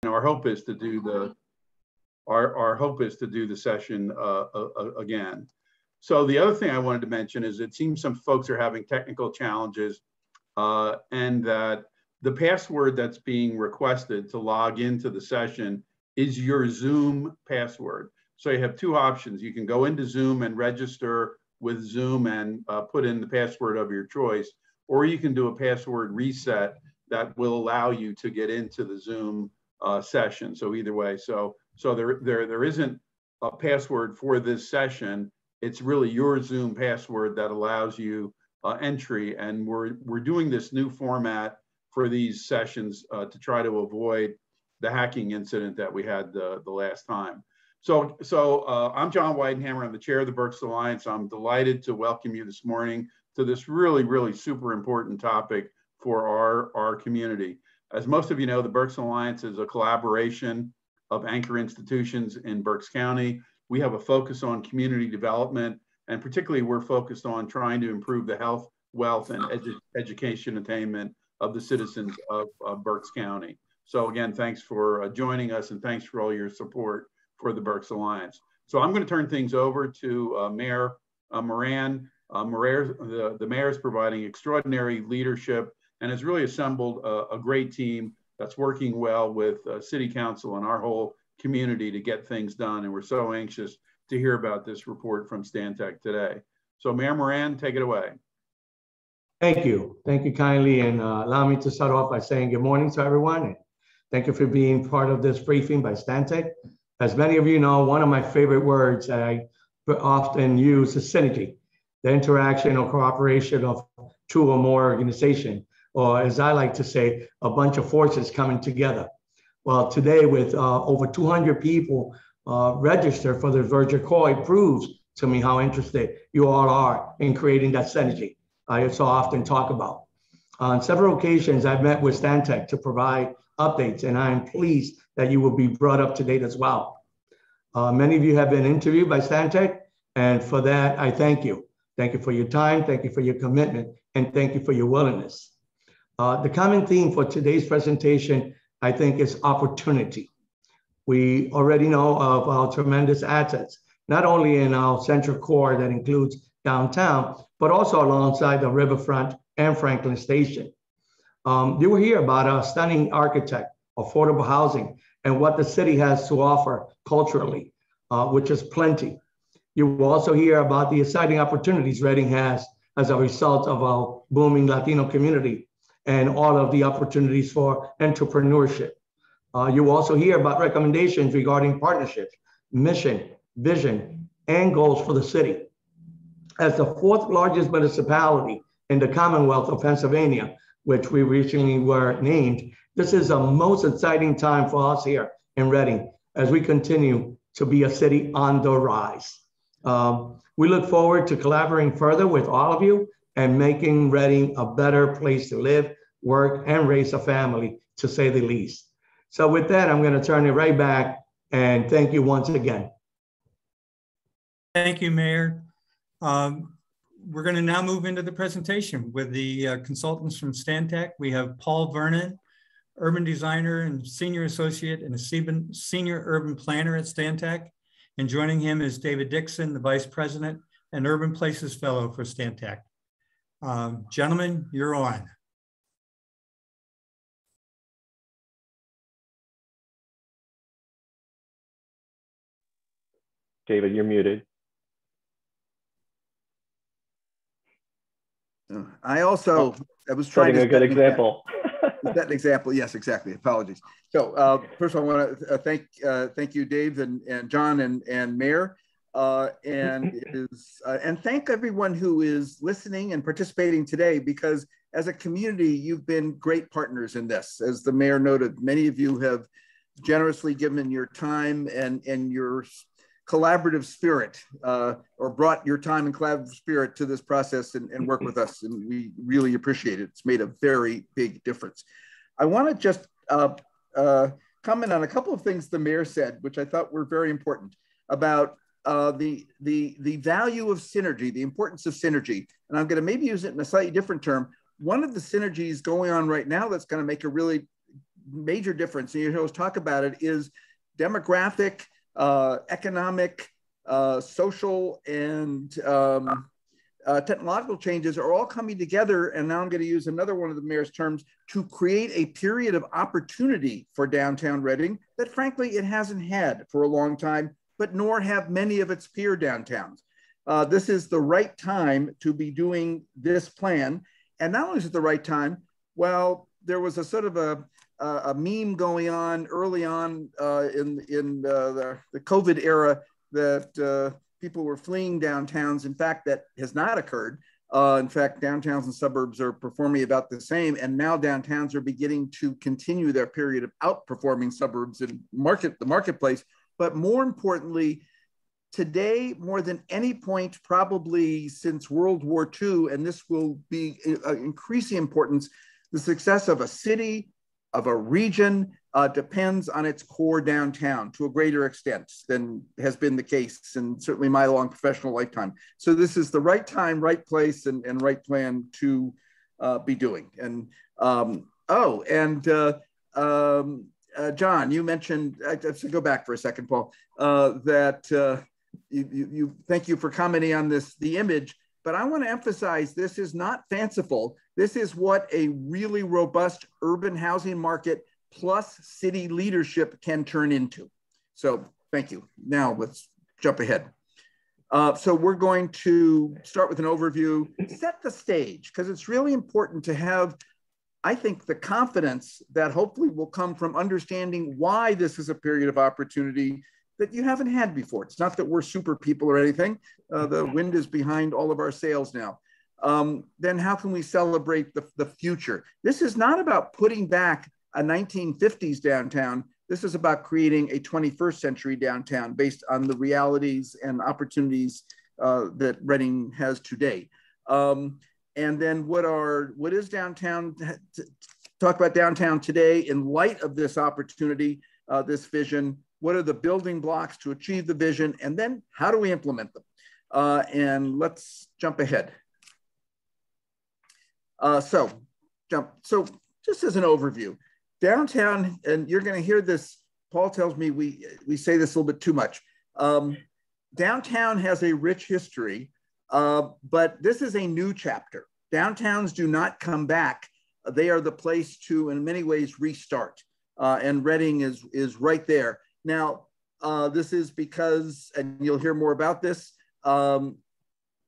our hope is to do the session again. So the other thing I wanted to mention is it seems some folks are having technical challenges, and that the password that's being requested to log into the session is your Zoom password. So you have two options. You can go into Zoom and register with Zoom and put in the password of your choice, or you can do a password reset that will allow you to get into the Zoom session. So either way, so there isn't a password for this session. It's really your Zoom password that allows you entry. And we're doing this new format for these sessions to try to avoid the hacking incident that we had the last time. So I'm John Weidenhammer. I'm the chair of the Berks Alliance. I'm delighted to welcome you this morning to this really super important topic for our community. As most of you know, the Berks Alliance is a collaboration of anchor institutions in Berks County. We have a focus on community development, and particularly we're focused on trying to improve the health, wealth, and education attainment of the citizens of Berks County. So again, thanks for joining us, and thanks for all your support for the Berks Alliance. So I'm going to turn things over to Mayor Moran. The mayor is providing extraordinary leadership and has really assembled a great team that's working well with City Council and our whole community to get things done. And we're so anxious to hear about this report from Stantec today. So Mayor Moran, take it away. Thank you. Thank you kindly. And allow me to start off by saying good morning to everyone. And thank you for being part of this briefing by Stantec. As many of you know, one of my favorite words that I often use is synergy, the interaction or cooperation of two or more organizations, or as I like to say, a bunch of forces coming together. Well, today with over 200 people registered for the virtual call, it proves to me how interested you all are in creating that synergy I so often talk about. On several occasions, I've met with Stantec to provide updates, and I'm pleased that you will be brought up to date as well. Many of you have been interviewed by Stantec, and for that, I thank you. Thank you for your time, thank you for your commitment, and thank you for your willingness. The common theme for today's presentation, I think, is opportunity. We already know of our tremendous assets, not only in our central core that includes downtown, but also alongside the riverfront and Franklin Station. You will hear about a stunning architect, affordable housing, and what the city has to offer culturally, which is plenty. You will also hear about the exciting opportunities Reading has as a result of our booming Latino community and all of the opportunities for entrepreneurship. You will also hear about recommendations regarding partnerships, mission, vision, and goals for the city. As the fourth largest municipality in the Commonwealth of Pennsylvania, which we recently were named, this is a most exciting time for us here in Reading as we continue to be a city on the rise. We look forward to collaborating further with all of you and making Reading a better place to live, work, and raise a family, to say the least. So with that, I'm going to turn it right back and thank you once again. Thank you, Mayor. We're going to now move into the presentation with the consultants from Stantec. We have Paul Vernon, urban designer and senior associate and a senior urban planner at Stantec. And joining him is David Dixon, the vice president and urban places fellow for Stantec. Gentlemen, you're on. David, you're muted. I also, I was trying to set a good example. Set an example, yes, exactly. Apologies. So first of all, I want to thank you, Dave and John and Mayor, and thank everyone who is listening and participating today, because as a community, you've been great partners in this. As the Mayor noted, many of you have generously given your time and your collaborative spirit, or brought your time and collaborative spirit to this process and work with us, and we really appreciate it. It's made a very big difference. I want to just comment on a couple of things the Mayor said, which I thought were very important, about the value of synergy, the importance of synergy. And I'm going to maybe use it in a slightly different term. One of the synergies going on right now that's going to make a really major difference, and you always talk about it, is demographic, economic, social, and technological changes are all coming together. And now I'm going to use another one of the mayor's terms to create a period of opportunity for downtown Reading that frankly it hasn't had for a long time, but nor have many of its peer downtowns. This is the right time to be doing this plan. And not only is it the right time, well, there was a sort of a meme going on early on in the COVID era that people were fleeing downtowns. In fact, that has not occurred. In fact, downtowns and suburbs are performing about the same. And now downtowns are beginning to continue their period of outperforming suburbs in the marketplace. But more importantly, today, more than any point probably since World War II, and this will be increasing importance, the success of a city, of a region, depends on its core downtown to a greater extent than has been the case in certainly my long professional lifetime. So this is the right time, right place, and right plan to be doing. And John, you mentioned, I have to go back for a second, Paul, that thank you for commenting on this, the image, but I want to emphasize this is not fanciful. This is what a really robust urban housing market plus city leadership can turn into. So thank you. Now let's jump ahead. So we're going to start with an overview, set the stage, because it's really important to have, I think, the confidence that hopefully will come from understanding why this is a period of opportunity that you haven't had before. It's not that we're super people or anything. The wind is behind all of our sails now. Then how can we celebrate the future? This is not about putting back a 1950s downtown. This is about creating a 21st century downtown based on the realities and opportunities that Reading has today. And then what is downtown? Talk about downtown today in light of this opportunity, this vision. What are the building blocks to achieve the vision? And then how do we implement them? And let's jump ahead. So just as an overview, downtown, and you're going to hear this, Paul tells me we say this a little bit too much. Downtown has a rich history, but this is a new chapter. Downtowns do not come back. They are the place to, in many ways, restart. And Reading is right there. Now, this is because, and you'll hear more about this,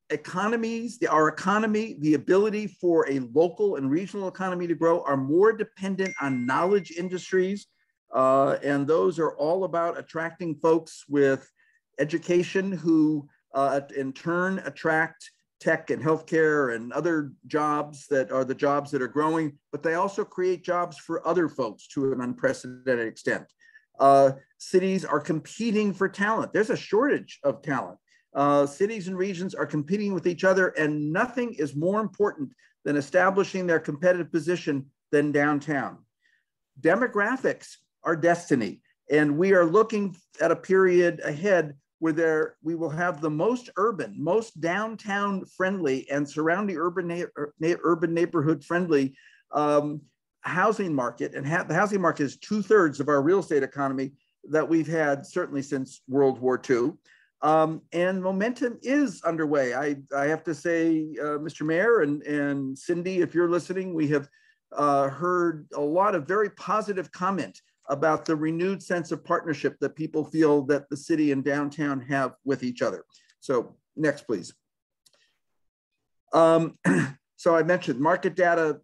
economies, our economy, the ability for a local and regional economy to grow are more dependent on knowledge industries. And those are all about attracting folks with education who in turn attract tech and healthcare and other jobs that are the jobs that are growing, but they also create jobs for other folks to an unprecedented extent. Cities are competing for talent. There's a shortage of talent. Cities and regions are competing with each other, and nothing is more important than establishing their competitive position than downtown. Demographics are destiny, and we are looking at a period ahead where we will have the most urban, most downtown friendly and surrounding urban neighborhood friendly housing market. And the housing market is 2/3 of our real estate economy that we've had certainly since World War II. And momentum is underway. I have to say, Mr. Mayor and Cindy, if you're listening, we have heard a lot of very positive comment about the renewed sense of partnership that people feel that the city and downtown have with each other. So next, please. So I mentioned market data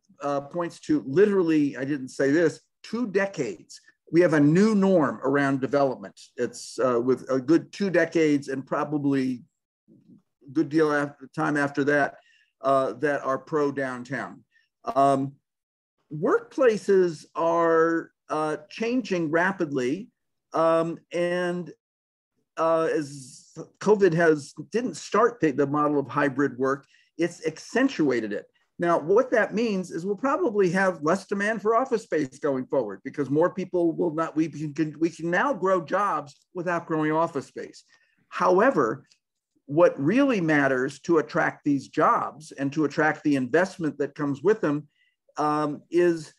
points to literally, I didn't say this, 2 decades. We have a new norm around development. It's with a good 2 decades and probably a good deal of time after that, that are pro downtown. Workplaces are changing rapidly, and as COVID didn't start the model of hybrid work, it's accentuated it. Now, what that means is we'll probably have less demand for office space going forward because more people will not, we can now grow jobs without growing office space. However, what really matters to attract these jobs and to attract the investment that comes with them is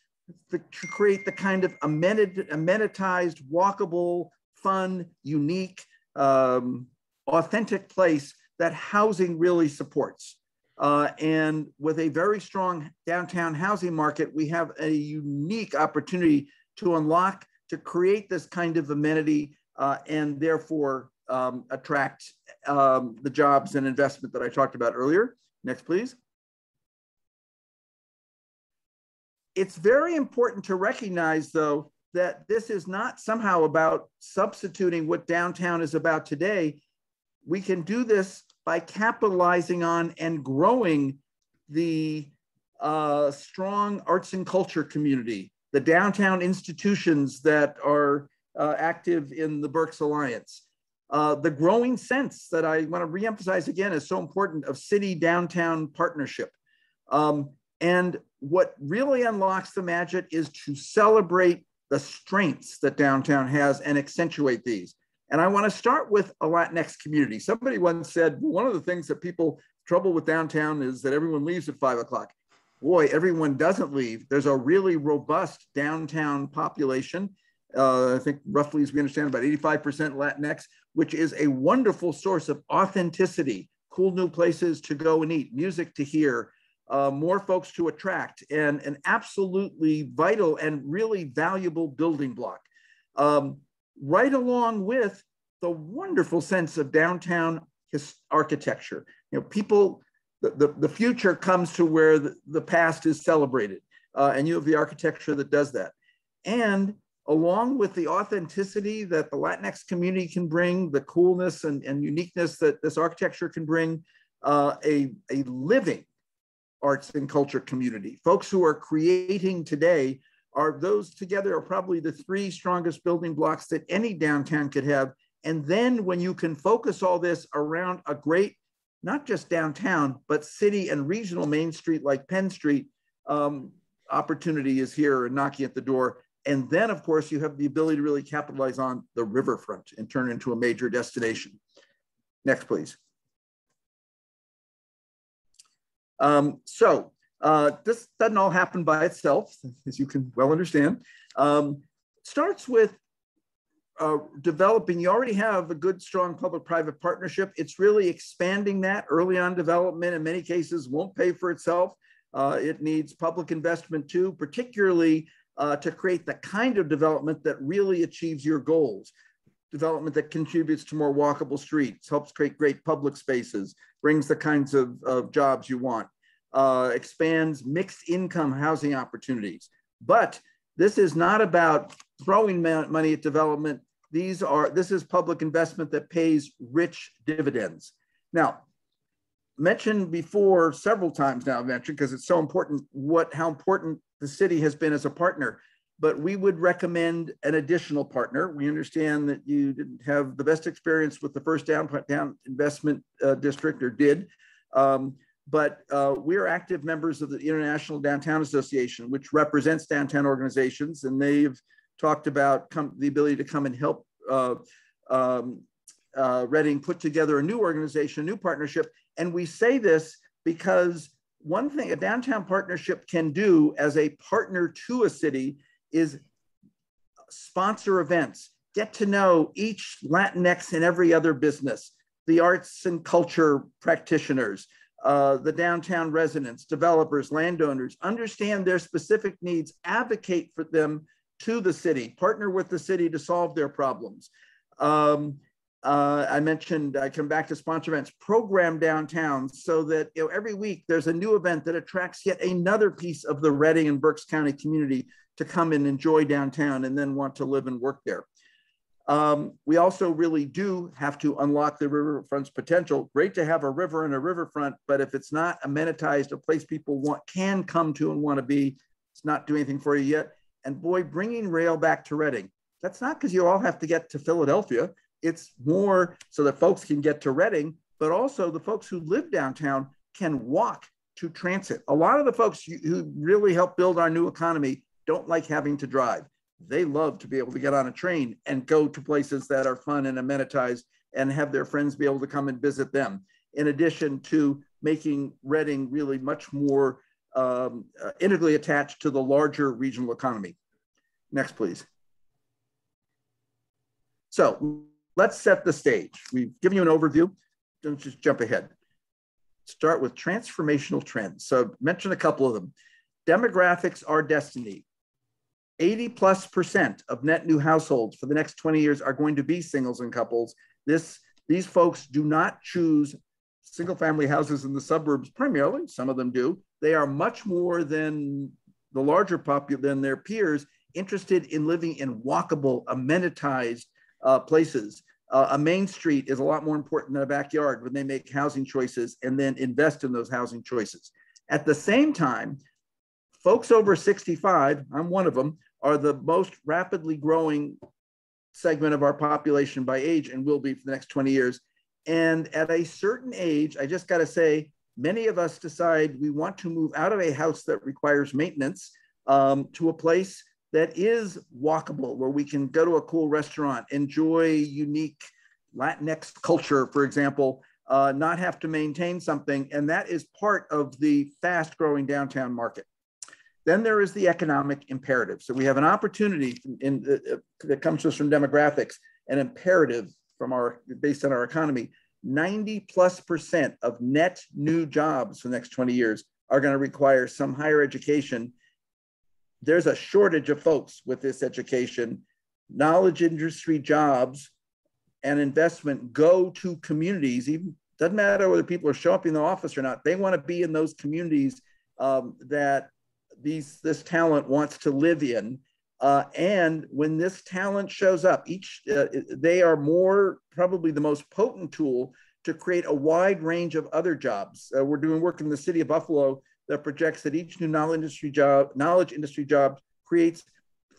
to create the kind of amenitized, walkable, fun, unique, authentic place that housing really supports. And with a very strong downtown housing market, we have a unique opportunity to unlock, to create this kind of amenity and therefore attract the jobs and investment that I talked about earlier. Next, please. It's very important to recognize, though, that this is not somehow about substituting what downtown is about today. We can do this by capitalizing on and growing the strong arts and culture community, the downtown institutions that are active in the Berks Alliance, the growing sense that I want to reemphasize again is so important of city-downtown partnership. And what really unlocks the magic is to celebrate the strengths that downtown has and accentuate these. And I want to start with a Latinx community. Somebody once said, one of the things that people trouble with downtown is that everyone leaves at 5 o'clock. Boy, everyone doesn't leave. There's a really robust downtown population. I think roughly, as we understand, about 85% Latinx, which is a wonderful source of authenticity, cool new places to go and eat, music to hear, more folks to attract, and an absolutely vital and really valuable building block. Right along with the wonderful sense of downtown architecture. You know, people, the future comes to where the past is celebrated, and you have the architecture that does that. And along with the authenticity that the Latinx community can bring, the coolness and uniqueness that this architecture can bring, a living arts and culture community. Folks who are creating today are those together are probably the 3 strongest building blocks that any downtown could have. And then when you can focus all this around a great, not just downtown, but city and regional Main Street like Penn Street, opportunity is here and knocking at the door. And then, of course, you have the ability to really capitalize on the riverfront and turn it into a major destination. Next, please. This doesn't all happen by itself, as you can well understand. Starts with developing, you already have a good, strong public-private partnership. It's really expanding that. Early on development, in many cases, won't pay for itself. It needs public investment too, particularly to create the kind of development that really achieves your goals. Development that contributes to more walkable streets, helps create great public spaces, brings the kinds of jobs you want, expands mixed income housing opportunities. But this is not about throwing money at development. This is public investment that pays rich dividends. Now, mentioned before several times now, because it's so important how important the city has been as a partner, but we would recommend an additional partner. We understand that you didn't have the best experience with the first down investment district, or did, but we're active members of the International Downtown Association, which represents downtown organizations, and they've talked about the ability to come and help Reading put together a new organization, a new partnership. And we say this because one thing a downtown partnership can do as a partner to a city is sponsor events, get to know each Latinx and every other business, the arts and culture practitioners, the downtown residents, developers, landowners, understand their specific needs, advocate for them to the city, partner with the city to solve their problems. I mentioned, I come back to sponsor events, program downtown so that every week there's a new event that attracts yet another piece of the Reading and Berks County community to come and enjoy downtown and then want to live and work there. We also really do have to unlock the riverfront's potential. Great to have a river and a riverfront, but if it's not amenitized, a place people can come to and want to be, it's not doing anything for you yet. And boy, bringing rail back to Reading, that's not because you all have to get to Philadelphia. It's more so that folks can get to Reading, but also the folks who live downtown can walk to transit. A lot of the folks who really help build our new economy don't like having to drive. They love to be able to get on a train and go to places that are fun and amenitized and have their friends be able to come and visit them. In addition to making Reading really much more integrally attached to the larger regional economy. Next, please. So let's set the stage. We've given you an overview. Don't just jump ahead. Start with transformational trends. So mention a couple of them. Demographics are destiny. 80+% of net new households for the next 20 years are going to be singles and couples. These folks do not choose single family houses in the suburbs primarily. Some of them do. They are much more than the larger than their peers interested in living in walkable, amenitized places. A main street is a lot more important than a backyard when they make housing choices and then invest in those housing choices. At the same time, folks over 65, I'm one of them, are the most rapidly growing segment of our population by age and will be for the next 20 years. And at a certain age, I just got to say, many of us decide we want to move out of a house that requires maintenance to a place that is walkable, where we can go to a cool restaurant, enjoy unique Latinx culture, for example, not have to maintain something. And that is part of the fast growing downtown market. Then there is the economic imperative. So we have an opportunity that comes to us from demographics, an imperative based on our economy. 90+% of net new jobs for the next 20 years are going to require some higher education. There's a shortage of folks with this education. Knowledge industry jobs and investment go to communities. Even doesn't matter whether people are showing up in the office or not. They want to be in those communities that this talent wants to live in. And when this talent shows up, they are probably the most potent tool to create a wide range of other jobs. We're doing work in the city of Buffalo that projects that each new knowledge industry job creates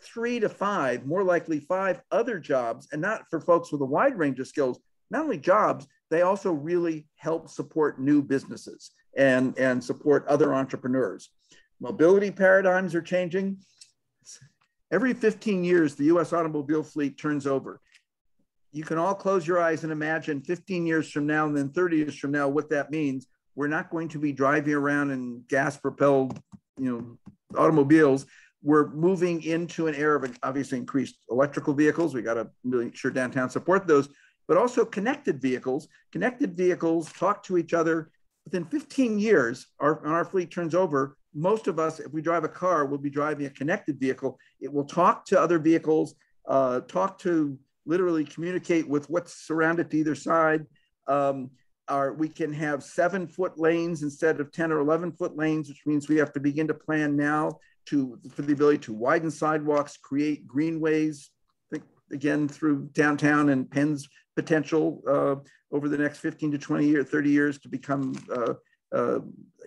3 to 5, more likely 5 other jobs, and not for folks with a wide range of skills. Not only jobs, they also really help support new businesses and support other entrepreneurs. Mobility paradigms are changing. Every 15 years, the US automobile fleet turns over. You can all close your eyes and imagine 15 years from now and then 30 years from now what that means. We're not going to be driving around in gas-propelled, automobiles. We're moving into an era of obviously increased electrical vehicles. We got to make sure downtown support those, but also connected vehicles. Connected vehicles talk to each other. Within 15 years, our fleet turns over. Most of us, if we drive a car, will be driving a connected vehicle. It will talk to other vehicles, literally communicate with what's surrounded to either side. We can have 7-foot lanes instead of 10 or 11-foot lanes, which means we have to begin to plan now for the ability to widen sidewalks, create greenways, again, through downtown and Penn's potential over the next 15 to 20 years, 30 years to become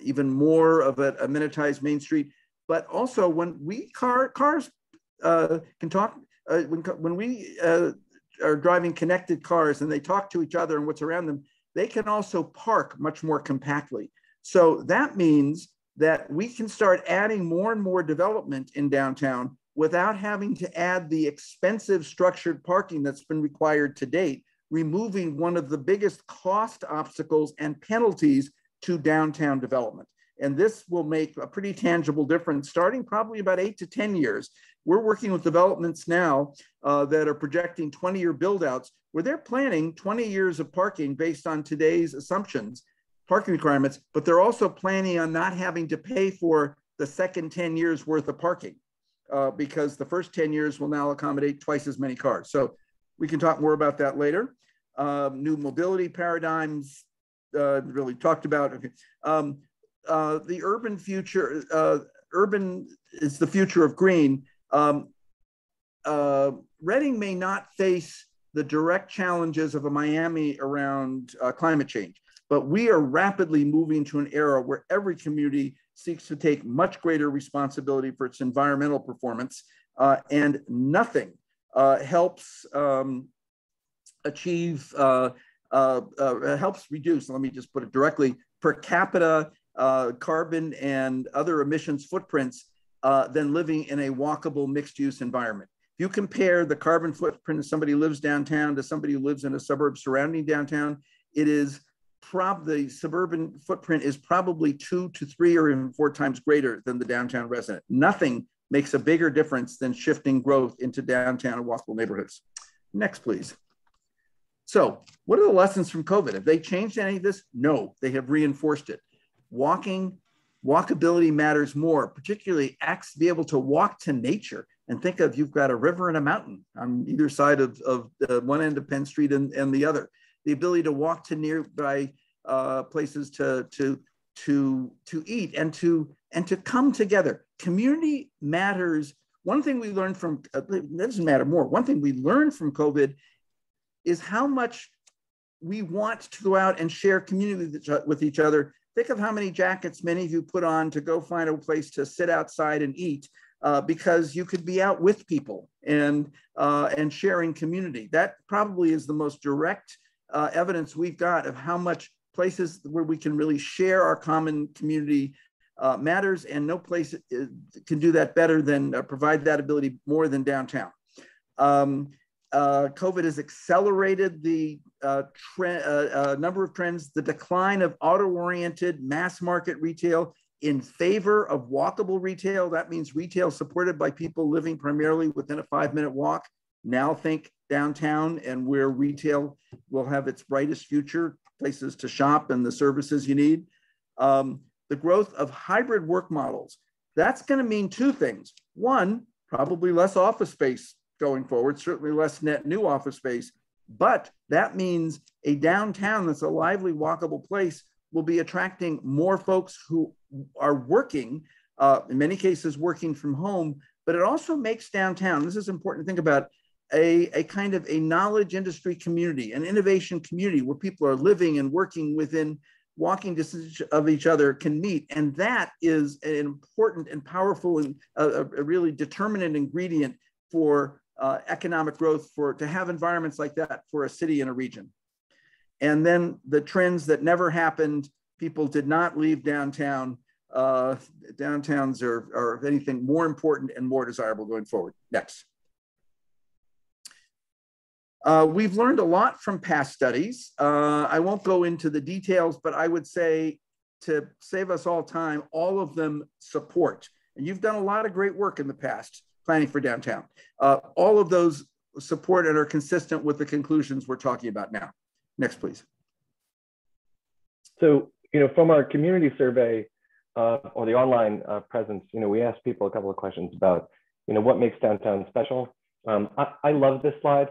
even more of an amenitized main street. But also when cars can talk, when we are driving connected cars and they talk to each other and what's around them, they can also park much more compactly. So that means that we can start adding more and more development in downtown without having to add the expensive structured parking that's been required to date, removing one of the biggest cost obstacles and penalties to downtown development. And this will make a pretty tangible difference starting probably about 8 to 10 years. We're working with developments now that are projecting 20-year build-outs where they're planning 20 years of parking based on today's assumptions, parking requirements, but they're also planning on not having to pay for the second 10 years worth of parking because the first 10 years will now accommodate twice as many cars. So we can talk more about that later. New mobility paradigms, really talked about. Okay. The urban future, urban is the future of green. Reading may not face the direct challenges of a Miami around climate change, but we are rapidly moving to an era where every community seeks to take much greater responsibility for its environmental performance, and nothing helps helps reduce, let me just put it directly, per capita carbon and other emissions footprints than living in a walkable mixed-use environment. If you compare the carbon footprint of somebody who lives downtown to somebody who lives in a suburb surrounding downtown, it is the suburban footprint is probably 2 to 3 or even 4 times greater than the downtown resident. Nothing makes a bigger difference than shifting growth into downtown and walkable neighborhoods. Next, please. So what are the lessons from COVID? Have they changed any of this? No, they have reinforced it. Walkability matters more, particularly be able to walk to nature and think of, you've got a river and a mountain on either side of one end of Penn Street and the other. The ability to walk to nearby places to eat and to come together. Community matters. One thing we learned from, that doesn't matter more. One thing we learned from COVID is how much we want to go out and share community with each other. Think of how many jackets many of you put on to go find a place to sit outside and eat because you could be out with people and sharing community. That probably is the most direct evidence we've got of how much places where we can really share our common community matters, and no place can do that better than provide that ability more than downtown. COVID has accelerated the number of trends, the decline of auto-oriented mass market retail in favor of walkable retail. That means retail supported by people living primarily within a 5-minute walk. Now think downtown and where retail will have its brightest future, places to shop and the services you need. The growth of hybrid work models. That's going to mean 2 things. One, probably less office space going forward, certainly less net new office space, but that means a downtown that's a lively, walkable place will be attracting more folks who are working, in many cases working from home, but it also makes downtown, this is important to think about, a kind of a knowledge industry community, an innovation community where people are living and working within walking distance of each other can meet. And that is an important and powerful and a really determinant ingredient for economic growth, to have environments like that for a city and a region. And then the trends that never happened, people did not leave downtown. Downtowns are, if anything, more important and more desirable going forward. Next. We've learned a lot from past studies. I won't go into the details, but I would say, to save us all time, all of them support. And you've done a lot of great work in the past planning for downtown. All of those support and are consistent with the conclusions we're talking about now. Next, please. So, from our community survey or the online presence, we asked people a couple of questions about, what makes downtown special. I love this slide.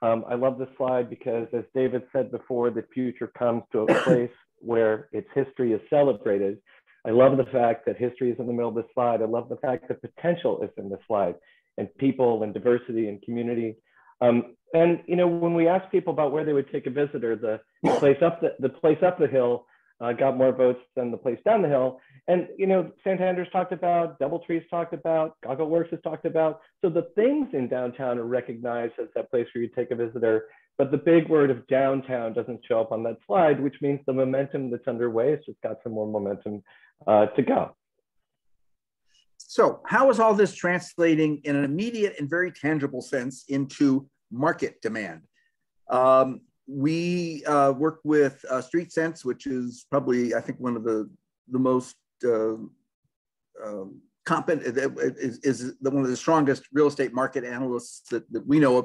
I love this slide because, as David said before, the future comes to a place where its history is celebrated. I love the fact that history is in the middle of the slide. I love the fact that potential is in the slide, and people and diversity and community. And when we asked people about where they would take a visitor, the place up the hill got more votes than the place down the hill. And Santander's talked about, DoubleTree's talked about, Goggle Works has talked about. So the things in downtown are recognized as that place where you take a visitor. But the big word of downtown doesn't show up on that slide, which means the momentum that's underway has just got some more momentum to go. So how is all this translating in an immediate and very tangible sense into market demand? We work with StreetSense, which is probably, I think, one of the most competent, is one of the strongest real estate market analysts that we know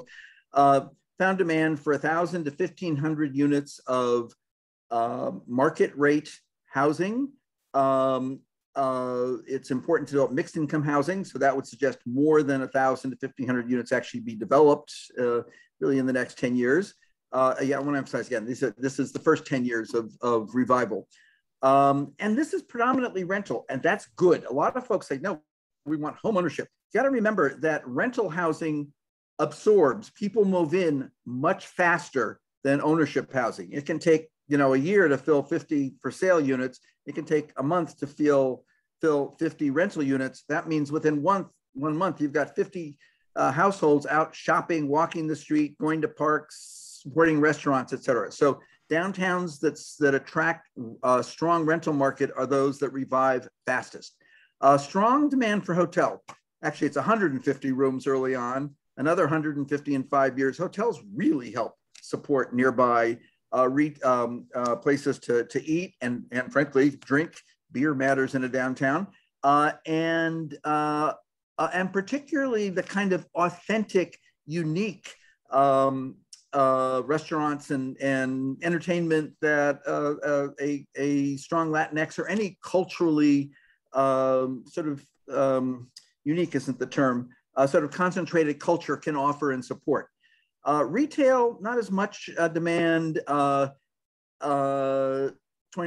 of. Found demand for 1,000 to 1,500 units of market rate housing. It's important to develop mixed income housing. So that would suggest more than 1,000 to 1,500 units actually be developed really in the next 10 years. Yeah, I want to emphasize again, this is the first 10 years of revival. And this is predominantly rental, and that's good. A lot of folks say, no, we want home ownership. You got to remember that rental housing absorbs, people move in much faster than ownership housing. It can take, a year to fill 50 for sale units. It can take a month to fill 50 rental units. That means within one month, you've got 50 households out shopping, walking the street, going to parks, supporting restaurants, et cetera. So downtowns that attract a strong rental market are those that revive fastest. Strong demand for hotel. Actually, it's 150 rooms early on, another 150 in 5 years. Hotels really help support nearby places to eat and frankly drink. Beer matters in a downtown, and particularly the kind of authentic, unique restaurants and entertainment that a strong Latinx or any culturally unique isn't the term, sort of concentrated culture can offer and support. Retail, not as much demand, 20 to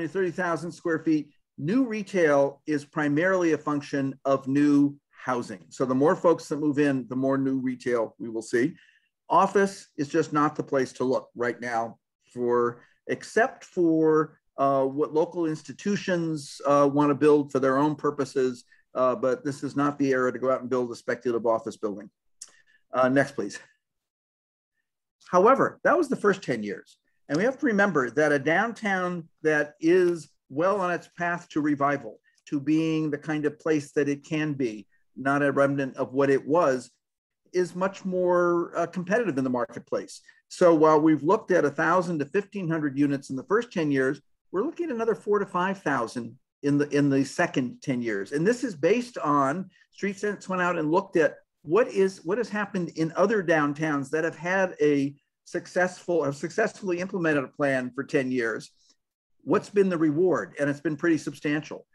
30,000 square feet. New retail is primarily a function of new housing. So the more folks that move in, the more new retail we will see. Office is just not the place to look right now except for what local institutions want to build for their own purposes. But this is not the era to go out and build a speculative office building. Next, please. However, that was the first 10 years. And we have to remember that a downtown that is well on its path to revival, to being the kind of place that it can be, not a remnant of what it was, is much more competitive in the marketplace. So while we've looked at 1,000 to 1,500 units in the first 10 years, we're looking at another 4,000 to 5,000 in the second 10 years. And this is based on, Streetscape went out and looked at what has happened in other downtowns that have had successfully implemented a plan for 10 years. What's been the reward? And it's been pretty substantial.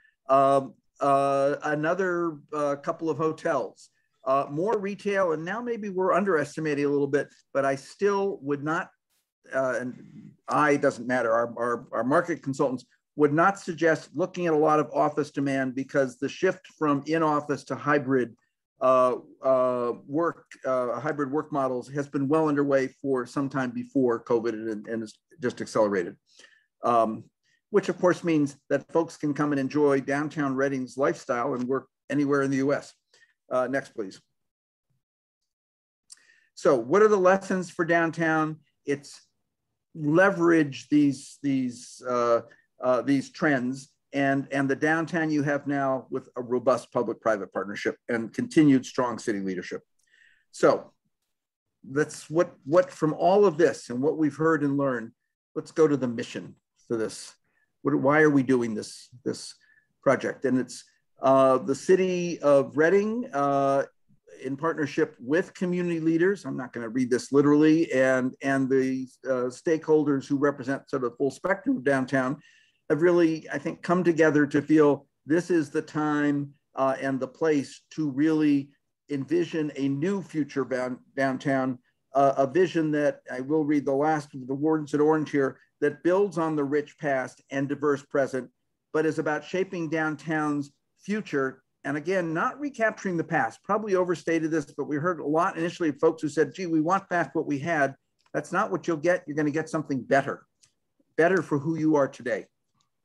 Another couple of hotels, more retail, and now maybe we're underestimating a little bit, but I still would not, doesn't matter, our market consultants would not suggest looking at a lot of office demand, because the shift from in-office to hybrid hybrid work models has been well underway for some time before COVID and is just accelerated. Which of course means that folks can come and enjoy downtown Reading's lifestyle and work anywhere in the US. Next, please. So what are the lessons for downtown? It's leverage these trends and the downtown you have now with a robust public-private partnership and continued strong city leadership. So that's what from all of this and what we've heard and learned, let's go to the mission for this. Why are we doing this project? And it's the city of Reading in partnership with community leaders. I'm not going to read this literally, and the stakeholders who represent sort of the full spectrum of downtown have really, I think, come together to feel this is the time and the place to really envision a new future downtown, a vision that, I will read the last of the words in orange here, that builds on the rich past and diverse present, but is about shaping downtown's future. And again, not recapturing the past, probably overstated this, but we heard a lot initially of folks who said, gee, we want back what we had. That's not what you'll get. You're going to get something better for who you are today.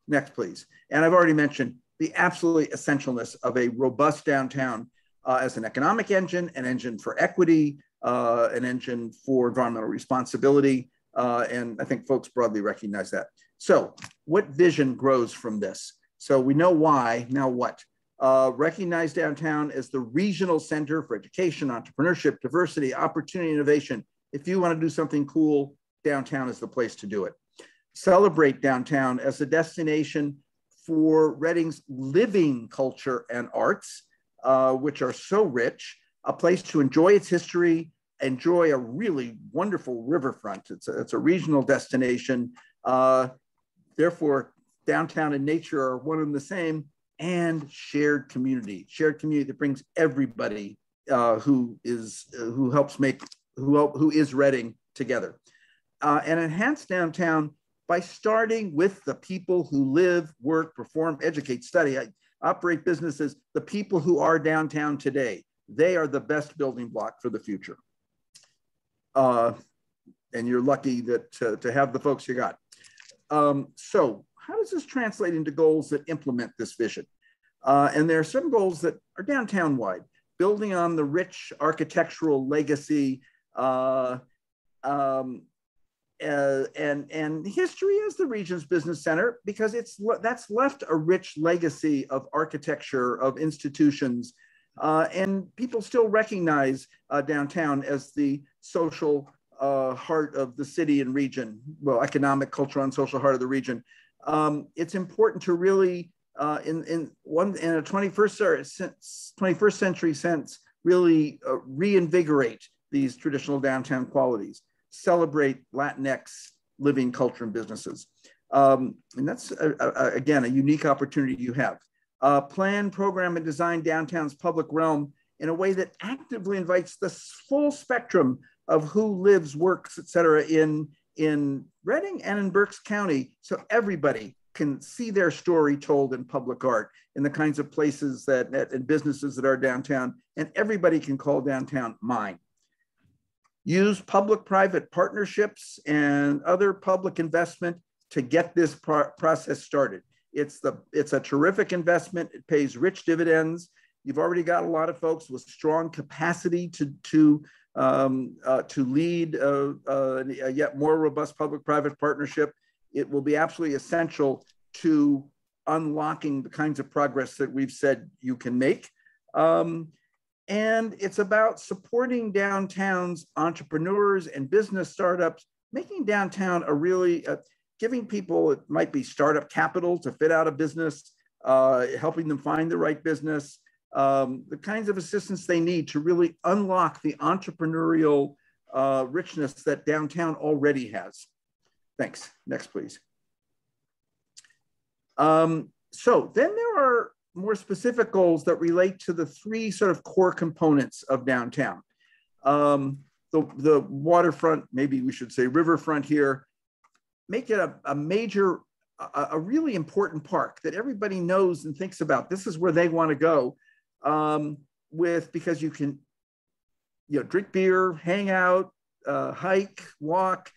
Next, please. And I've already mentioned the absolutely essentialness of a robust downtown as an economic engine, an engine for equity, an engine for environmental responsibility. And I think folks broadly recognize that. So what vision grows from this? So we know why, now what? Recognize downtown as the regional center for education, entrepreneurship, diversity, opportunity, innovation. If you want to do something cool, downtown is the place to do it. Celebrate downtown as a destination for Reading's living culture and arts, which are so rich, a place to enjoy its history, enjoy a really wonderful riverfront. It's a regional destination. Therefore, downtown and nature are one and the same, and shared community that brings everybody who is Reading together. And enhance downtown by starting with the people who live, work, perform, educate, study, operate businesses, the people who are downtown today. They are the best building block for the future. And you're lucky that to have the folks you got. So how does this translate into goals that implement this vision? And there are some goals that are downtown wide, building on the rich architectural legacy and history as the region's business center, because that's left a rich legacy of architecture, of institutions, and people still recognize downtown as the social heart of the city and region, well, economic, cultural, and social heart of the region. It's important to really, in a 21st century sense, really reinvigorate these traditional downtown qualities, celebrate Latinx living culture and businesses. And that's, again, a unique opportunity you have. Plan, program, and design downtown's public realm in a way that actively invites the full spectrum of who lives, works, et cetera, in Reading and in Berks County, so everybody can see their story told in public art, in the kinds of places and businesses that are downtown, and everybody can call downtown mine. Use public-private partnerships and other public investment to get this process started. It's a terrific investment. It pays rich dividends. You've already got a lot of folks with strong capacity to lead a yet more robust public-private partnership. It will be absolutely essential to unlocking the kinds of progress that we've said you can make. And it's about supporting downtown's entrepreneurs and business startups, making downtown a really, giving people, it might be startup capital to fit out a business, helping them find the right business, the kinds of assistance they need to really unlock the entrepreneurial richness that downtown already has. Thanks. Next, please. So then there are more specific goals that relate to the three sort of core components of downtown. The waterfront, maybe we should say riverfront here, make it a really important park that everybody knows and thinks about. This is where they want to go because you can drink beer, hang out, hike, walk,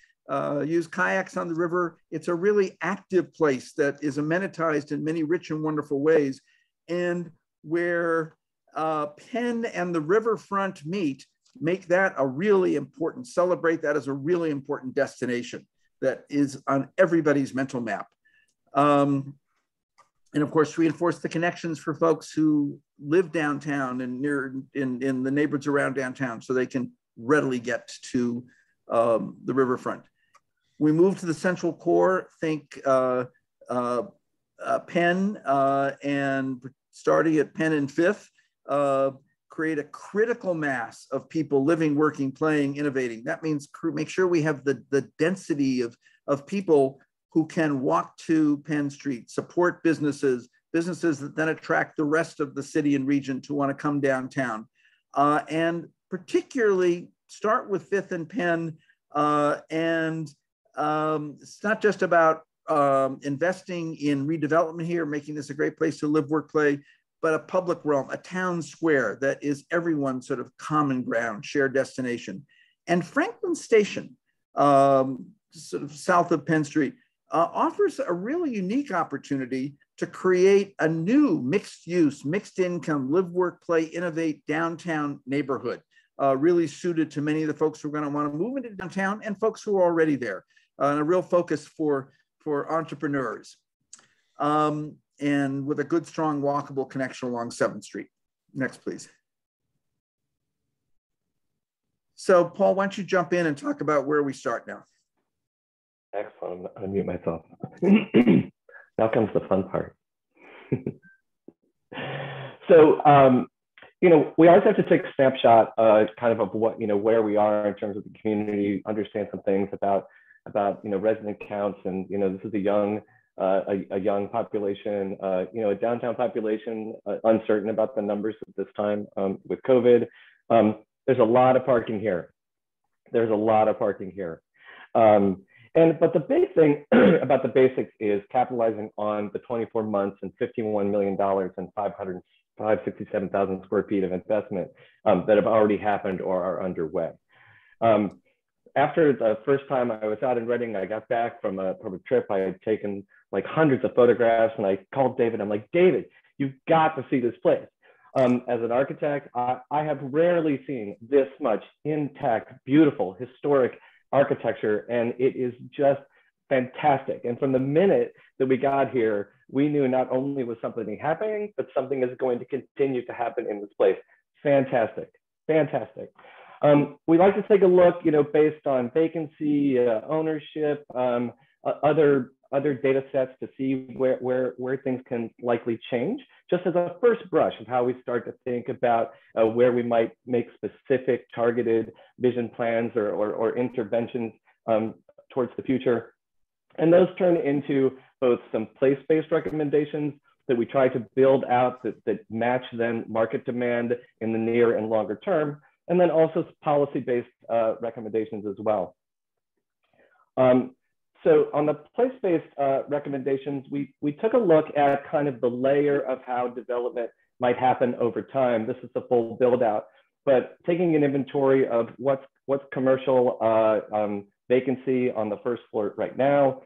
use kayaks on the river. It's a really active place that is amenitized in many rich and wonderful ways, and where Penn and the riverfront meet, make that a really important, celebrate that as a really important destination that is on everybody's mental map. And of course, reinforce the connections for folks who live downtown and in the neighborhoods around downtown, so they can readily get to the riverfront. We move to the central core, think Penn, and starting at Penn and Fifth, create a critical mass of people living, working, playing, innovating. That means make sure we have the density of people who can walk to Penn Street, support businesses that then attract the rest of the city and region to want to come downtown. And particularly start with Fifth and Penn. It's not just about investing in redevelopment here, making this a great place to live, work, play, but a public realm, a town square that is everyone's sort of common ground, shared destination. And Franklin Station, sort of south of Penn Street, offers a really unique opportunity to create a new mixed use, mixed income, live, work, play, innovate downtown neighborhood, really suited to many of the folks who are going to want to move into downtown and folks who are already there, and a real focus for entrepreneurs. And with a good, strong, walkable connection along 7th Street. Next, please. So, Paul, why don't you jump in and talk about where we start now? Excellent. I'm going to unmute myself. Now comes the fun part. So, we always have to take a snapshot kind of what, where we are in terms of the community, understand some things about resident counts. And, this is a young population, a downtown population, uncertain about the numbers at this time with COVID. There's a lot of parking here. But the big thing about the basics is capitalizing on the 24 months and $51 million and 567,000 square feet of investment that have already happened or are underway. After the first time I was out in Reading, I got back from a trip. I had taken like hundreds of photographs, and I called David. I'm like, David, you've got to see this place. As an architect, I have rarely seen this much intact, beautiful, historic architecture, and it is just fantastic. And from the minute that we got here, we knew not only was something happening, but something is going to continue to happen in this place. Fantastic. We like to take a look, based on vacancy, ownership, other data sets to see where things can likely change, just as a first brush of how we start to think about where we might make specific targeted vision plans or interventions towards the future. And those turn into both some place-based recommendations that we try to build out that match then market demand in the near and longer term, and then also policy-based recommendations as well. So on the place-based recommendations, we took a look at kind of the layer of how development might happen over time. This is the full build out, but taking an inventory of what's commercial vacancy on the first floor right now,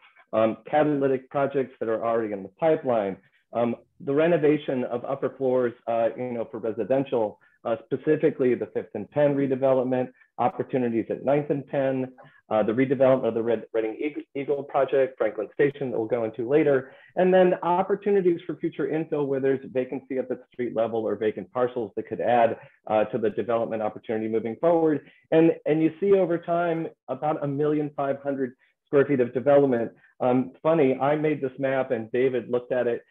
catalytic projects that are already in the pipeline, the renovation of upper floors, for residential, specifically the 5th and Penn redevelopment, opportunities at 9th and Penn, the redevelopment of the Reading Eagle project, Franklin Station that we'll go into later, and then opportunities for future infill where there's vacancy at the street level or vacant parcels that could add to the development opportunity moving forward. And you see over time about 1,500,000 square feet of development. Funny, I made this map and David looked at it,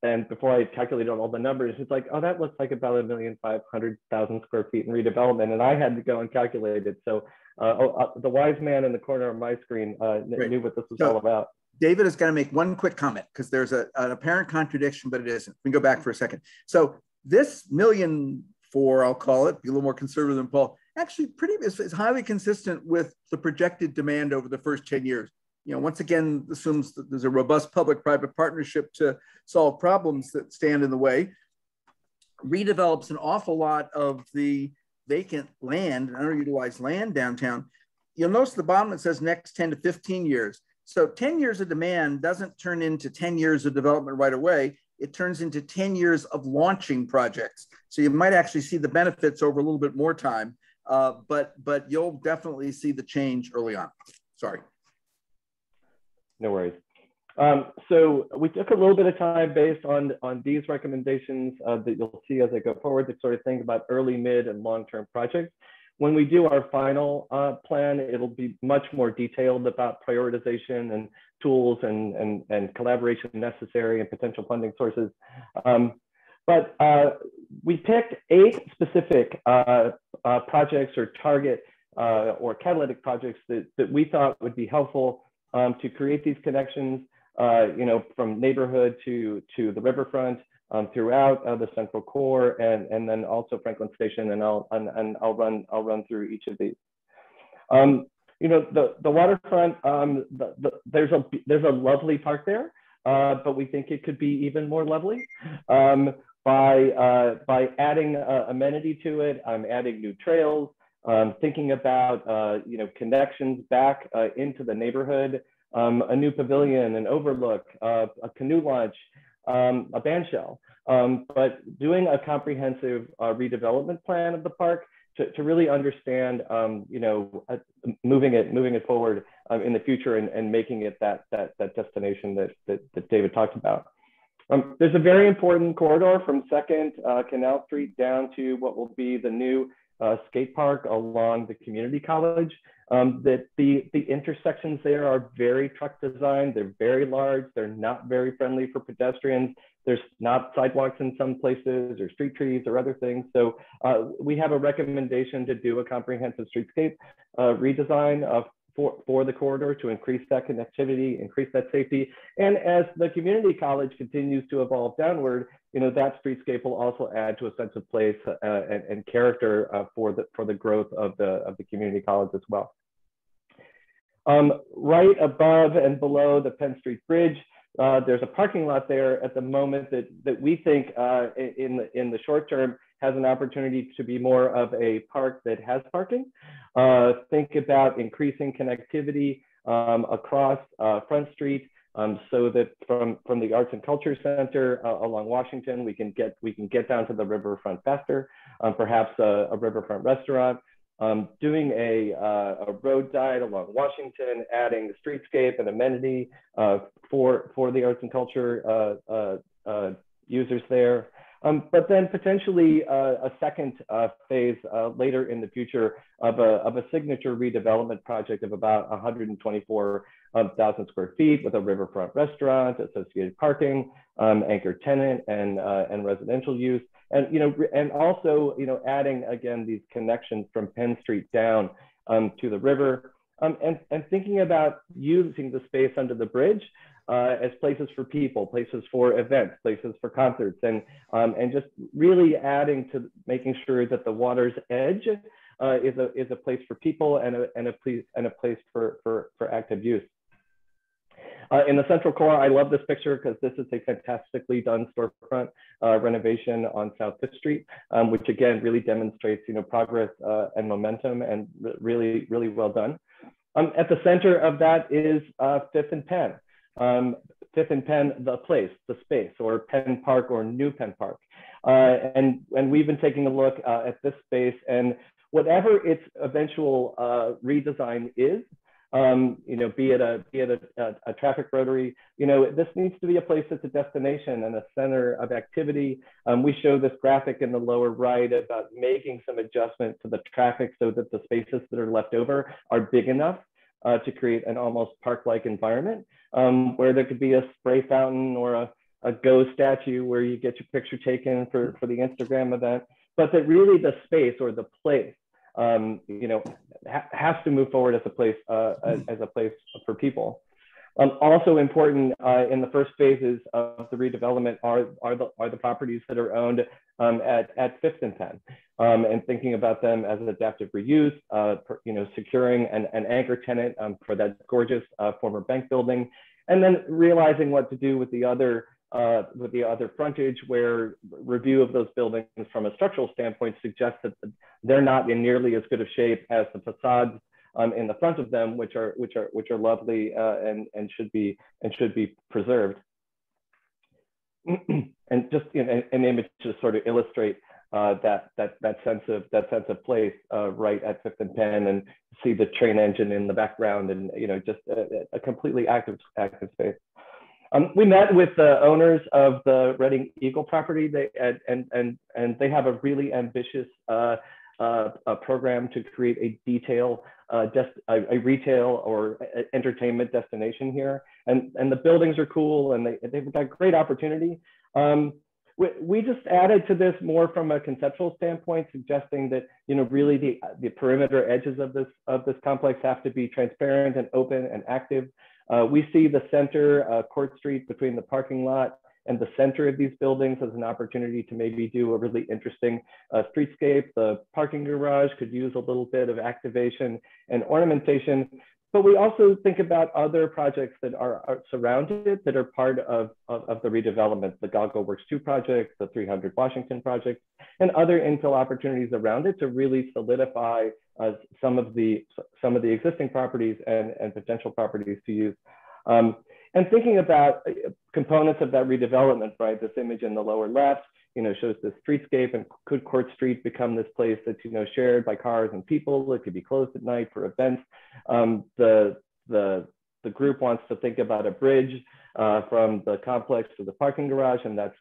and before I calculated all the numbers, it's like, oh, that looks like about 1,500,000 square feet in redevelopment. And I had to go and calculate it. So the wise man in the corner of my screen knew what this was all about. David is going to make one quick comment because there's an apparent contradiction, but it isn't. We can go back for a second. So this 1,000,004, I'll call it, be a little more conservative than Paul, actually is highly consistent with the projected demand over the first 10 years. Once again, assumes that there's a robust public-private partnership to solve problems that stand in the way, redevelops an awful lot of the vacant land, underutilized land downtown. You'll notice at the bottom it says next 10 to 15 years. So 10 years of demand doesn't turn into 10 years of development right away. It turns into 10 years of launching projects. So you might actually see the benefits over a little bit more time, but you'll definitely see the change early on. Sorry. No worries. So we took a little bit of time based on these recommendations that you'll see as I go forward to sort of think about early, mid, and long-term projects. When we do our final plan, it'll be much more detailed about prioritization and tools and collaboration necessary and potential funding sources. But we picked 8 specific projects or target or catalytic projects that we thought would be helpful to create these connections, from neighborhood to the riverfront, throughout the central core, and then also Franklin Station, and I'll run through each of these. The waterfront, there's a lovely park there, but we think it could be even more lovely by adding amenity to it. I'm adding new trails. Thinking about connections back into the neighborhood, a new pavilion, an overlook, a canoe launch, a band shell, but doing a comprehensive redevelopment plan of the park to really understand, moving it forward in the future and making it that destination that David talked about. There's a very important corridor from 2nd Canal Street down to what will be the new skate park along the community college. That the intersections there are very truck designed. They're very large. They're not very friendly for pedestrians. There's not sidewalks in some places or street trees or other things. So we have a recommendation to do a comprehensive streetscape redesign for the corridor to increase that connectivity, increase that safety. And as the community college continues to evolve downward, that streetscape will also add to a sense of place and character for the growth of the community college as well. Right above and below the Penn Street Bridge, there's a parking lot there at the moment that we think in the short term has an opportunity to be more of a park that has parking. Think about increasing connectivity across Front Street, so that from the Arts and Culture Center along Washington, we can get down to the riverfront faster. Perhaps a riverfront restaurant, doing a road diet along Washington, adding the streetscape and amenity for the arts and culture users there. But then potentially a second phase later in the future of a signature redevelopment project of about 124,000 square feet with a riverfront restaurant, associated parking, anchor tenant, and residential use, and also adding again these connections from Penn Street down to the river, and thinking about using the space under the bridge as places for people, places for events, places for concerts, and just really adding to making sure that the water's edge is a place for people and a place for active use. In the central core, I love this picture because this is a fantastically done storefront renovation on South 5th Street, which again really demonstrates progress and momentum, and really well done. At the center of that is 5th and Penn. 5th and Penn, the place, the space, or Penn Park or New Penn Park. And we've been taking a look at this space, and whatever its eventual redesign is, be it a traffic rotary, this needs to be a place that's a destination and a center of activity. We show this graphic in the lower right about making some adjustment to the traffic so that the spaces that are left over are big enough to create an almost park-like environment, where there could be a spray fountain or a ghost statue where you get your picture taken for the Instagram event, but that really the space or the place has to move forward as a place for people. Also important in the first phases of the redevelopment are the properties that are owned at 5th and Penn, and thinking about them as an adaptive reuse, securing an anchor tenant for that gorgeous former bank building, and then realizing what to do with the other frontage, where review of those buildings from a structural standpoint suggests that they're not in nearly as good of shape as the facades in the front of them, which are lovely and should be preserved. And just an image to sort of illustrate that sense of place right at 5th and Penn, and see the train engine in the background, and just a completely active space. We met with the owners of the Reading Eagle property, and they have a really ambitious program to create a retail or entertainment destination here, and the buildings are cool, and they've got great opportunity. We just added to this more from a conceptual standpoint, suggesting that really the perimeter edges of this complex have to be transparent and open and active. We see the center, Court Street, between the parking lot and the center of these buildings as an opportunity to maybe do a really interesting streetscape. The parking garage could use a little bit of activation and ornamentation, but we also think about other projects that are surrounded, that are part of the redevelopment, the Goggle Works 2 project, the 300 Washington project, and other infill opportunities around it to really solidify some of the existing properties and potential properties to use. And thinking about components of that redevelopment, right? This image in the lower left, shows the streetscape, and could Court Street become this place that's, shared by cars and people? It could be closed at night for events. The group wants to think about a bridge from the complex to the parking garage, and that's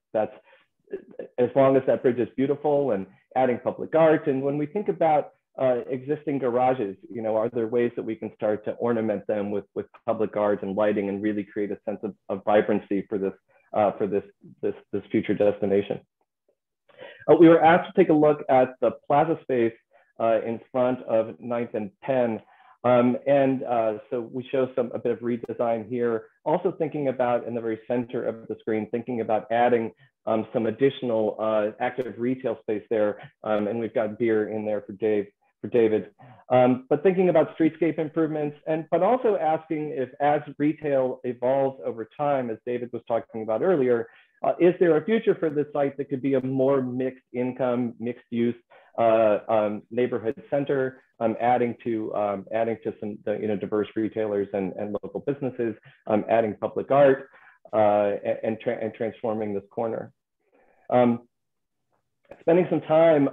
as long as that bridge is beautiful, and adding public art. And when we think about existing garages, are there ways that we can start to ornament them with public art and lighting, and really create a sense of vibrancy for this future destination? We were asked to take a look at the plaza space in front of 9th and Penn. So we show a bit of redesign here. Also thinking about, in the very center of the screen, thinking about adding some additional active retail space there. And we've got beer in there for David. But thinking about streetscape improvements, but also asking if, as retail evolves over time, as David was talking about earlier, is there a future for this site that could be a more mixed income, mixed use neighborhood center, adding to some diverse retailers and local businesses, adding public art, and transforming this corner. Spending some time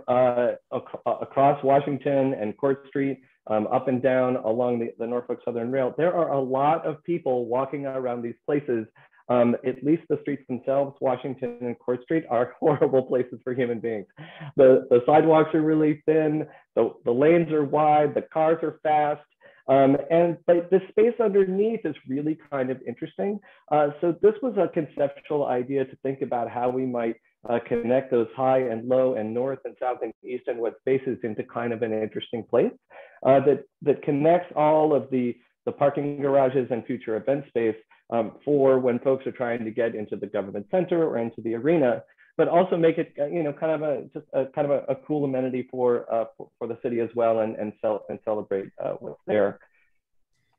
across Washington and Court Street, up and down along the Norfolk Southern Rail, there are a lot of people walking around these places At least the streets themselves, Washington and Court Street, are horrible places for human beings. The sidewalks are really thin, the lanes are wide, the cars are fast, but the space underneath is really kind of interesting. So this was a conceptual idea to think about how we might connect those high and low and north and south and east and west spaces into kind of an interesting place that connects all of the parking garages and future event space for when folks are trying to get into the government center or into the arena, but also make it, kind of a cool amenity for the city as well, and celebrate what's there.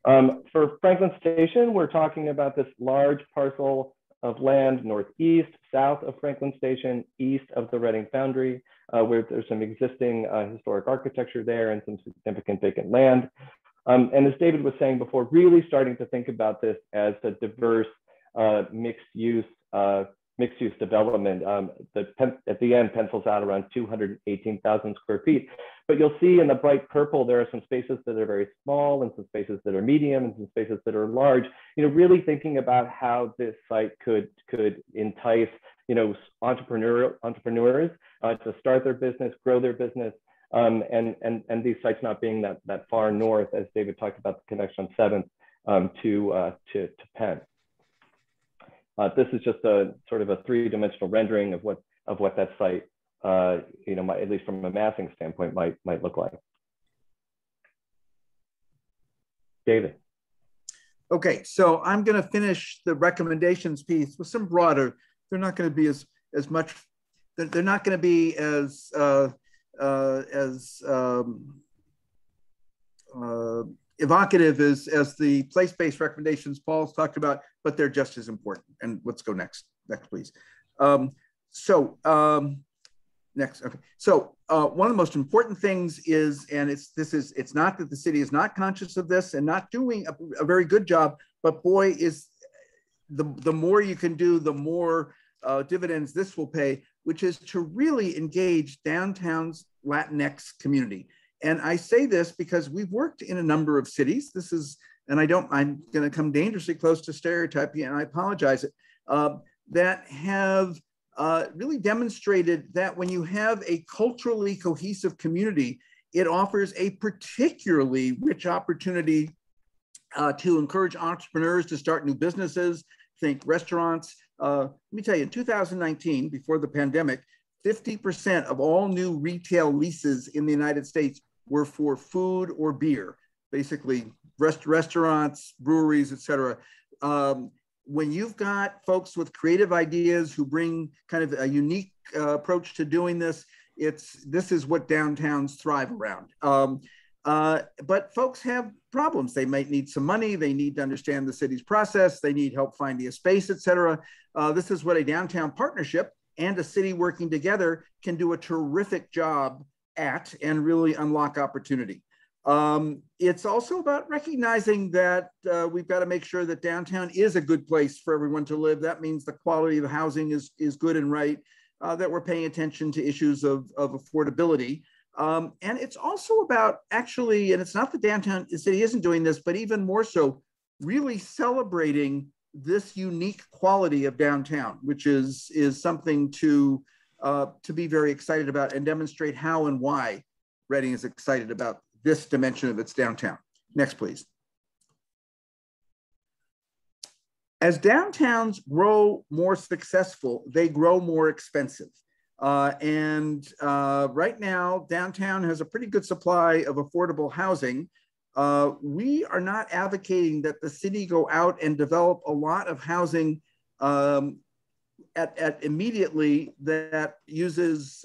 For Franklin Station, we're talking about this large parcel of land northeast, south of Franklin Station, east of the Reading Foundry, where there's some existing historic architecture there and some significant vacant land. And as David was saying before, really starting to think about this as a diverse mixed-use development that at the end pencils out around 218,000 square feet. But you'll see in the bright purple, there are some spaces that are very small and some spaces that are medium and some spaces that are large, really thinking about how this site could entice, entrepreneurs to start their business, grow their business, and these sites not being that far north, as David talked about the connection on 7th to Penn. This is just a sort of a three-dimensional rendering of what that site, at least from a massing standpoint, might look like. David. Okay, so I'm going to finish the recommendations piece with some broader. They're not going to be as much. They're not going to be as evocative as the place-based recommendations Paul's talked about, but they're just as important. And let's go next. Next, please. Next. Okay. So one of the most important things is, and it's not that the city is not conscious of this and not doing a very good job, but boy, is the more you can do, the more dividends this will pay, which is to really engage downtown's Latinx community. And I say this because we've worked in a number of cities. I'm going to come dangerously close to stereotyping, and I apologize, that have really demonstrated that when you have a culturally cohesive community, it offers a particularly rich opportunity to encourage entrepreneurs to start new businesses, think restaurants. Let me tell you, in 2019, before the pandemic, 50% of all new retail leases in the United States were for food or beer, basically restaurants, breweries, et cetera. When you've got folks with creative ideas who bring kind of a unique approach to doing this, this is what downtowns thrive around. But folks have problems. They might need some money. They need to understand the city's process. They need help finding a space, et cetera. This is what a downtown partnership and a city working together can do a terrific job at and really unlock opportunity. It's also about recognizing that we've got to make sure that downtown is a good place for everyone to live. That means the quality of the housing is good and right, that we're paying attention to issues of affordability. And it's also about actually, and it's not the city isn't doing this, but even more so, really celebrating this unique quality of downtown, which is something to be very excited about and demonstrate how and why Reading is excited about this dimension of its downtown. Next, please. As downtowns grow more successful, they grow more expensive. And right now, downtown has a pretty good supply of affordable housing. We are not advocating that the city go out and develop a lot of housing immediately that uses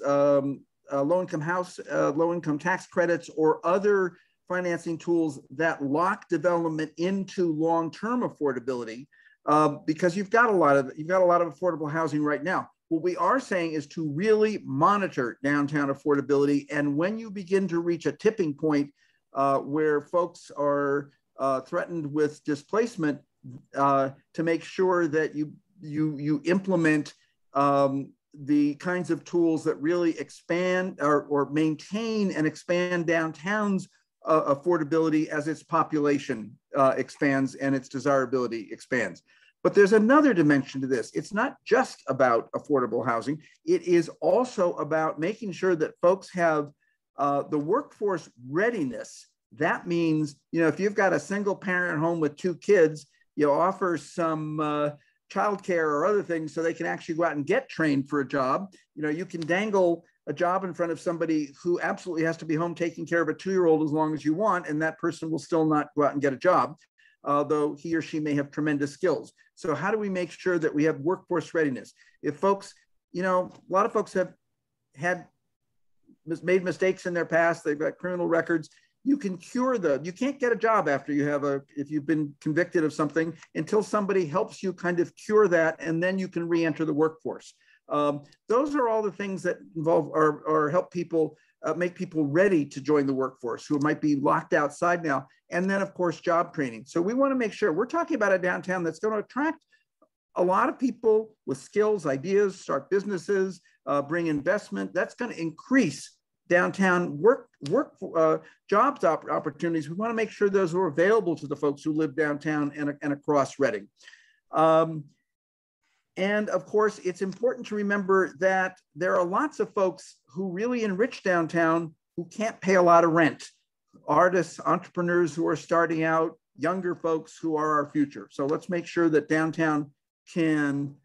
low-income tax credits or other financing tools that lock development into long-term affordability, because you've got a lot of affordable housing right now. What we are saying is to really monitor downtown affordability, and when you begin to reach a tipping point where folks are threatened with displacement, to make sure that you implement the kinds of tools that really expand or maintain and expand downtown's affordability as its population expands and its desirability expands. But there's another dimension to this. It's not just about affordable housing. It is also about making sure that folks have the workforce readiness. That means, you know, if you've got a single parent home with 2 kids, you offer some childcare or other things so they can actually go out and get trained for a job. You know, you can dangle a job in front of somebody who absolutely has to be home taking care of a 2-year-old as long as you want, and that person will still not go out and get a job, though he or she may have tremendous skills. So how do we make sure that we have workforce readiness? If folks, you know, a lot of folks have made mistakes in their past, they've got criminal records, you can cure them. You can't get a job after you have if you've been convicted of something until somebody helps you kind of cure that, and then you can re-enter the workforce. Those are all the things that involve or help people make people ready to join the workforce who might be locked outside now. And then of course, job training. So we want to make sure we're talking about a downtown that's going to attract a lot of people with skills, ideas, start businesses, bring investment. That's going to increase downtown jobs opportunities. We want to make sure those are available to the folks who live downtown and across Reading. And of course, it's important to remember that there are lots of folks who really enrich downtown who can't pay a lot of rent. Artists, entrepreneurs who are starting out, younger folks who are our future. So let's make sure that downtown can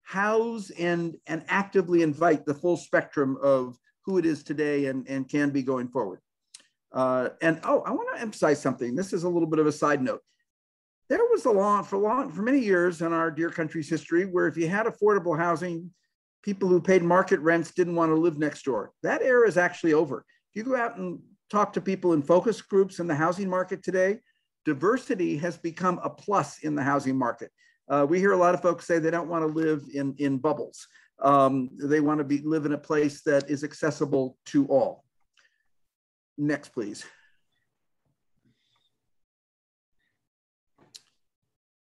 house and actively invite the full spectrum of who it is today and can be going forward. I want to emphasize something. This is a little bit of a side note. There was for many years in our dear country's history where if you had affordable housing, people who paid market rents didn't want to live next door. That era is actually over. If you go out and talk to people in focus groups in the housing market today, diversity has become a plus in the housing market. We hear a lot of folks say they don't want to live in bubbles. They want to live in a place that is accessible to all. Next, please.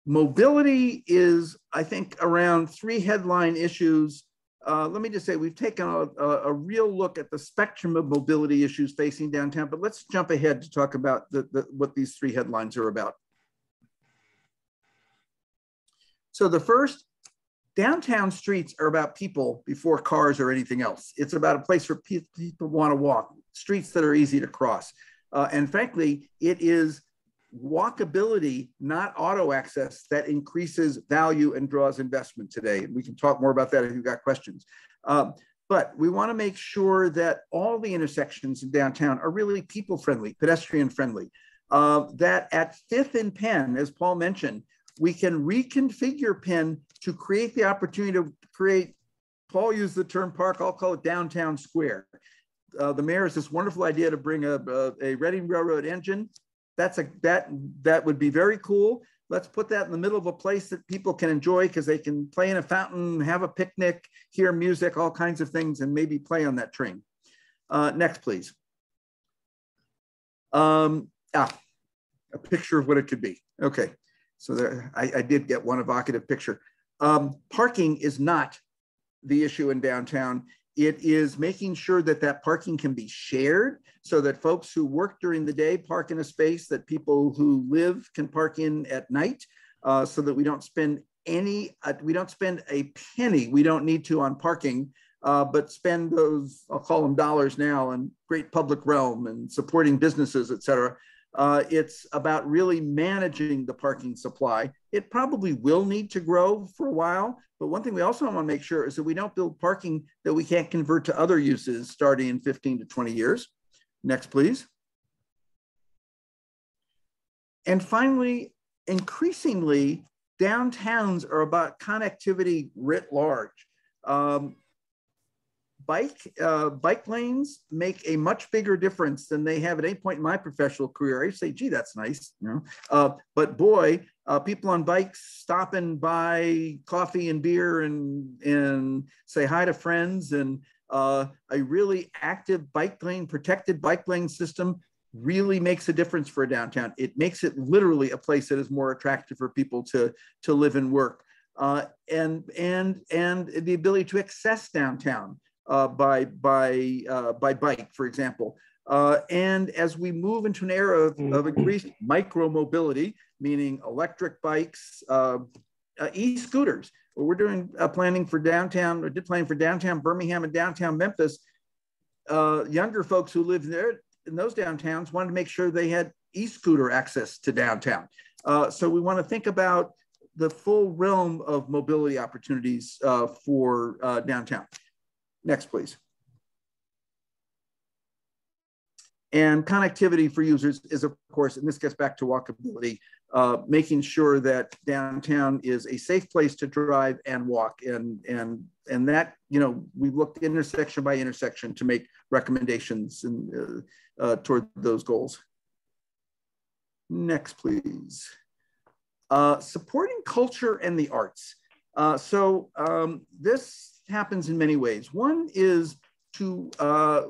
Mobility is, I think, around 3 headline issues. Let me just say, we've taken a real look at the spectrum of mobility issues facing downtown, but let's jump ahead to talk about what these 3 headlines are about. So the first, downtown streets are about people before cars or anything else. It's about a place where people want to walk, streets that are easy to cross. And frankly, it is walkability, not auto access, that increases value and draws investment today. We can talk more about that if you've got questions. But we want to make sure that all the intersections in downtown are really people-friendly, pedestrian-friendly. That at 5th and Penn, as Paul mentioned, we can reconfigure Penn to create the opportunity to create, Paul used the term park, I'll call it downtown square. The mayor has this wonderful idea to bring a Reading Railroad engine. That would be very cool. Let's put that in the middle of a place that people can enjoy because they can play in a fountain, have a picnic, hear music, all kinds of things, and maybe play on that train. Next, please. A picture of what it could be. Okay, so there, I did get one evocative picture. Parking is not the issue in downtown. It is making sure that that parking can be shared so that folks who work during the day park in a space that people who live can park in at night, so that we don't spend a penny we don't need to on parking, but spend those, I'll call them dollars now, in great public realm and supporting businesses, et cetera. It's about really managing the parking supply. It probably will need to grow for a while, but one thing we also want to make sure is that we don't build parking that we can't convert to other uses starting in 15 to 20 years. Next, please. And finally, increasingly, downtowns are about connectivity writ large. Bike lanes make a much bigger difference than they have at any point in my professional career. I say, gee, that's nice, you know. But boy, people on bikes stopping by coffee and beer and say hi to friends, and a really active bike lane, protected bike lane system really makes a difference for a downtown. It makes it literally a place that is more attractive for people to live and work, and the ability to access downtown by bike, for example. And as we move into an era of increased micro mobility, meaning electric bikes, e-scooters. We're doing planning for downtown, or did planning for downtown Birmingham and downtown Memphis. Younger folks who live there in those downtowns wanted to make sure they had e-scooter access to downtown. So we want to think about the full realm of mobility opportunities for downtown. Next, please. And connectivity for users is, of course, and this gets back to walkability, making sure that downtown is a safe place to drive and walk. And that, you know, we looked intersection by intersection to make recommendations and, toward those goals. Next, please. Supporting culture and the arts. This happens in many ways. One is to,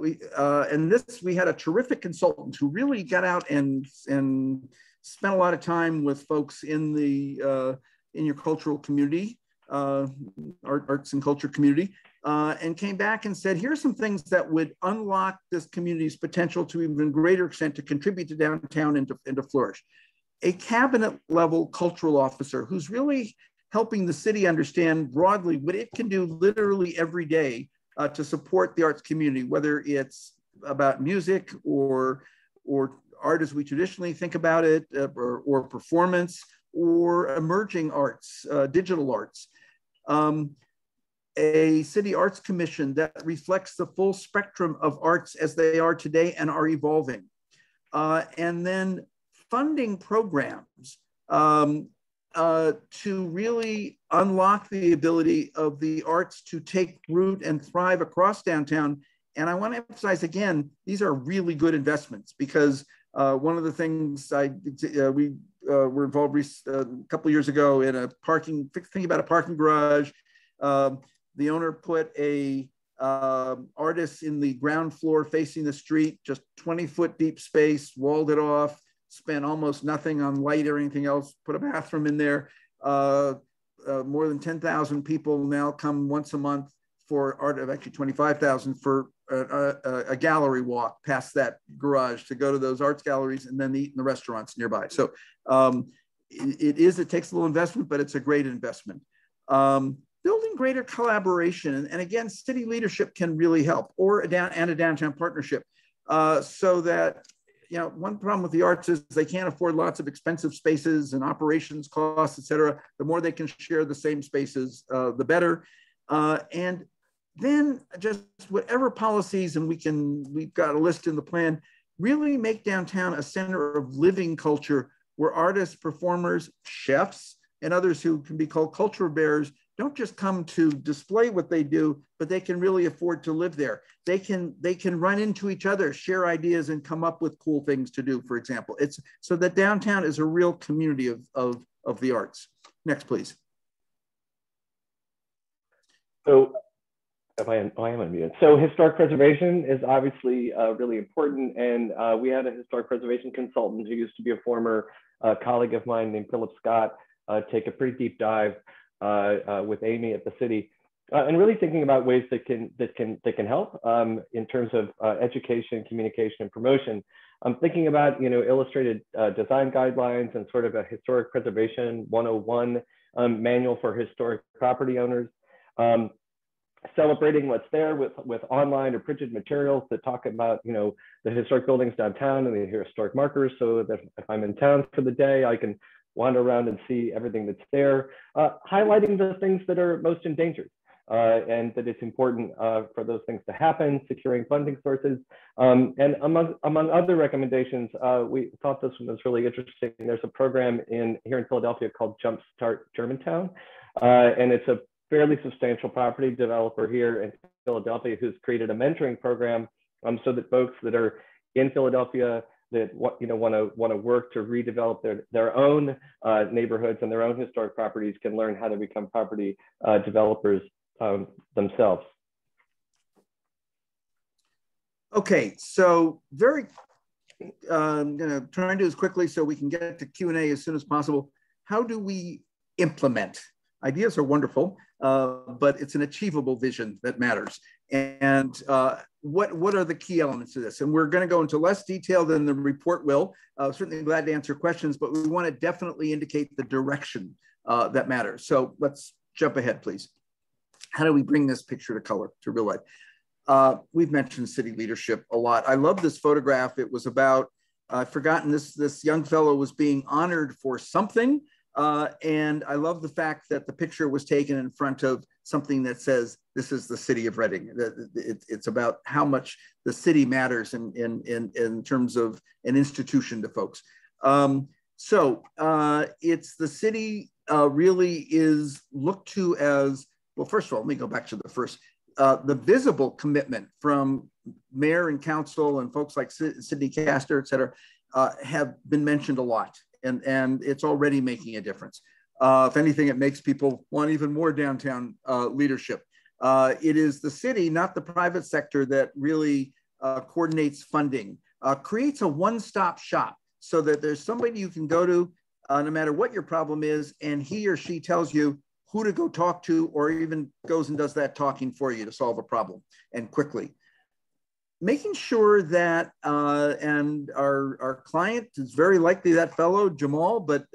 we had a terrific consultant who really got out and spent a lot of time with folks in the in your cultural community, arts and culture community, and came back and said, here's some things that would unlock this community's potential to even greater extent to contribute to downtown and to flourish. A cabinet level cultural officer who's really helping the city understand broadly what it can do literally every day to support the arts community, whether it's about music or art as we traditionally think about it, or performance, or emerging arts, digital arts. A city arts commission that reflects the full spectrum of arts as they are today and are evolving. And then funding programs to really unlock the ability of the arts to take root and thrive across downtown. And I want to emphasize again, these are really good investments, because one of the things we were involved a couple of years ago in a thinking about a parking garage. The owner put a artist in the ground floor facing the street, just 20-foot deep space, walled it off, spent almost nothing on light or anything else, put a bathroom in there. More than 10,000 people now come once a month for art, of actually 25,000 for a gallery walk past that garage to go to those arts galleries and then eat in the restaurants nearby. So it takes a little investment, but it's a great investment. Building greater collaboration, and again, city leadership can really help, or a downtown partnership, so that, you know, one problem with the arts is they can't afford lots of expensive spaces and operations costs, et cetera. The more they can share the same spaces, the better. And then just whatever policies, and we've got a list in the plan, really make downtown a center of living culture where artists, performers, chefs, and others who can be called culture bearers don't just come to display what they do, but they can really afford to live there. They can run into each other, share ideas, and come up with cool things to do, for example. It's so that downtown is a real community of the arts. Next, please. So, I am unmuted. So historic preservation is obviously really important. And we had a historic preservation consultant who used to be a former colleague of mine named Philip Scott take a pretty deep dive with Amy at the city, and really thinking about ways that can help in terms of education, communication, and promotion. I'm thinking about, you know, illustrated design guidelines and sort of a historic preservation 101 manual for historic property owners. Celebrating what's there with online or printed materials that talk about, you know, the historic buildings downtown and the historic markers, so that if I'm in town for the day, I can wander around and see everything that's there, highlighting the things that are most endangered, and that it's important for those things to happen, securing funding sources. And among other recommendations, we thought this one was really interesting. There's a program here in Philadelphia called Jumpstart Germantown, and it's a fairly substantial property developer here in Philadelphia who's created a mentoring program so that folks that are in Philadelphia that want to work to redevelop their own neighborhoods and their own historic properties can learn how to become property developers themselves. Okay, so I'm going to try and do this quickly so we can get to Q&A as soon as possible. How do we implement? Ideas are wonderful, but it's an achievable vision that matters. And what are the key elements of this? And we're going to go into less detail than the report will. Certainly glad to answer questions, but we want to definitely indicate the direction that matters. So let's jump ahead, please. How do we bring this picture to color, to real life? We've mentioned city leadership a lot. I love this photograph. It was about, I've forgotten, this young fellow was being honored for something. And I love the fact that the picture was taken in front of something that says, this is the city of Reading. It's about how much the city matters in terms of an institution to folks. It's the city really is looked to as, well, first of all, let me go back to the first, the visible commitment from mayor and council and folks like Sidney Castor, et cetera, have been mentioned a lot. And it's already making a difference. If anything, it makes people want even more downtown leadership. It is the city, not the private sector, that really coordinates funding, creates a one-stop shop so that there's somebody you can go to no matter what your problem is, and he or she tells you who to go talk to, or even goes and does that talking for you to solve a problem, and quickly. Making sure that, and our client is very likely that fellow, Jamal, but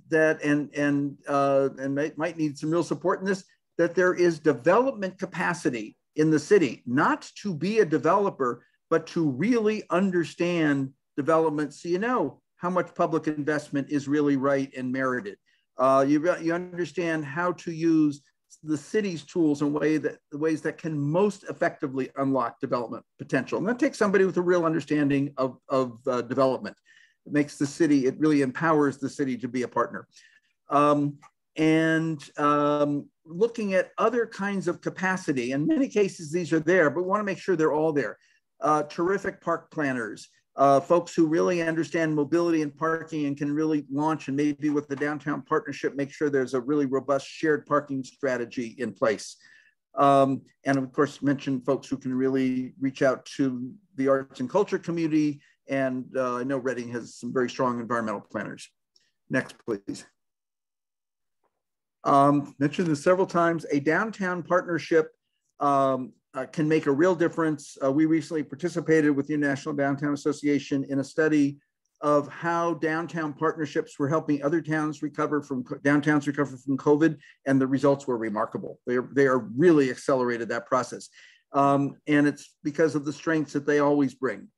that might need some real support in this, that there is development capacity in the city, not to be a developer, but to really understand development so you know how much public investment is really right and merited. You understand how to use the city's tools in ways that can most effectively unlock development potential. And that takes somebody with a real understanding of development. It makes the city, it really empowers the city to be a partner. Looking at other kinds of capacity, in many cases these are there, but we want to make sure they're all there. Terrific park planners, folks who really understand mobility and parking and can really launch, and maybe with the downtown partnership, make sure there's a really robust shared parking strategy in place. And of course, mention folks who can really reach out to the arts and culture community. And I know Reading has some very strong environmental planners. Next, please. Mentioned this several times, a downtown partnership can make a real difference. We recently participated with the International Downtown Association in a study of how downtown partnerships were helping other towns recover from COVID, and the results were remarkable. They are really accelerated that process. And it's because of the strengths that they always bring.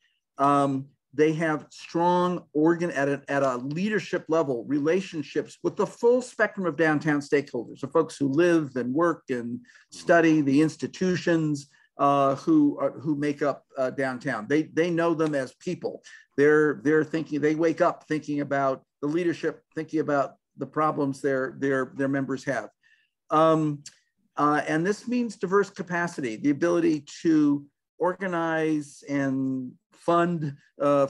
They have strong at a leadership level relationships with the full spectrum of downtown stakeholders, the folks who live and work and study, the institutions who make up downtown. They know them as people. They're thinking. They wake up thinking about the leadership, thinking about the problems their members have. And this means diverse capacity, the ability to organize and fund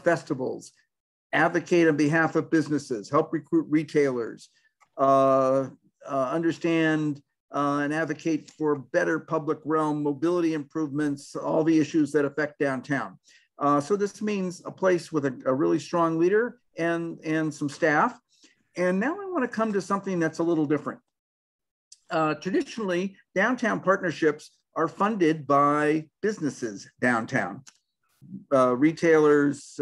festivals, advocate on behalf of businesses, help recruit retailers, understand and advocate for better public realm mobility improvements, all the issues that affect downtown. So this means a place with a really strong leader and some staff. And now I want to come to something that's a little different. Traditionally, downtown partnerships are funded by businesses downtown. Retailers,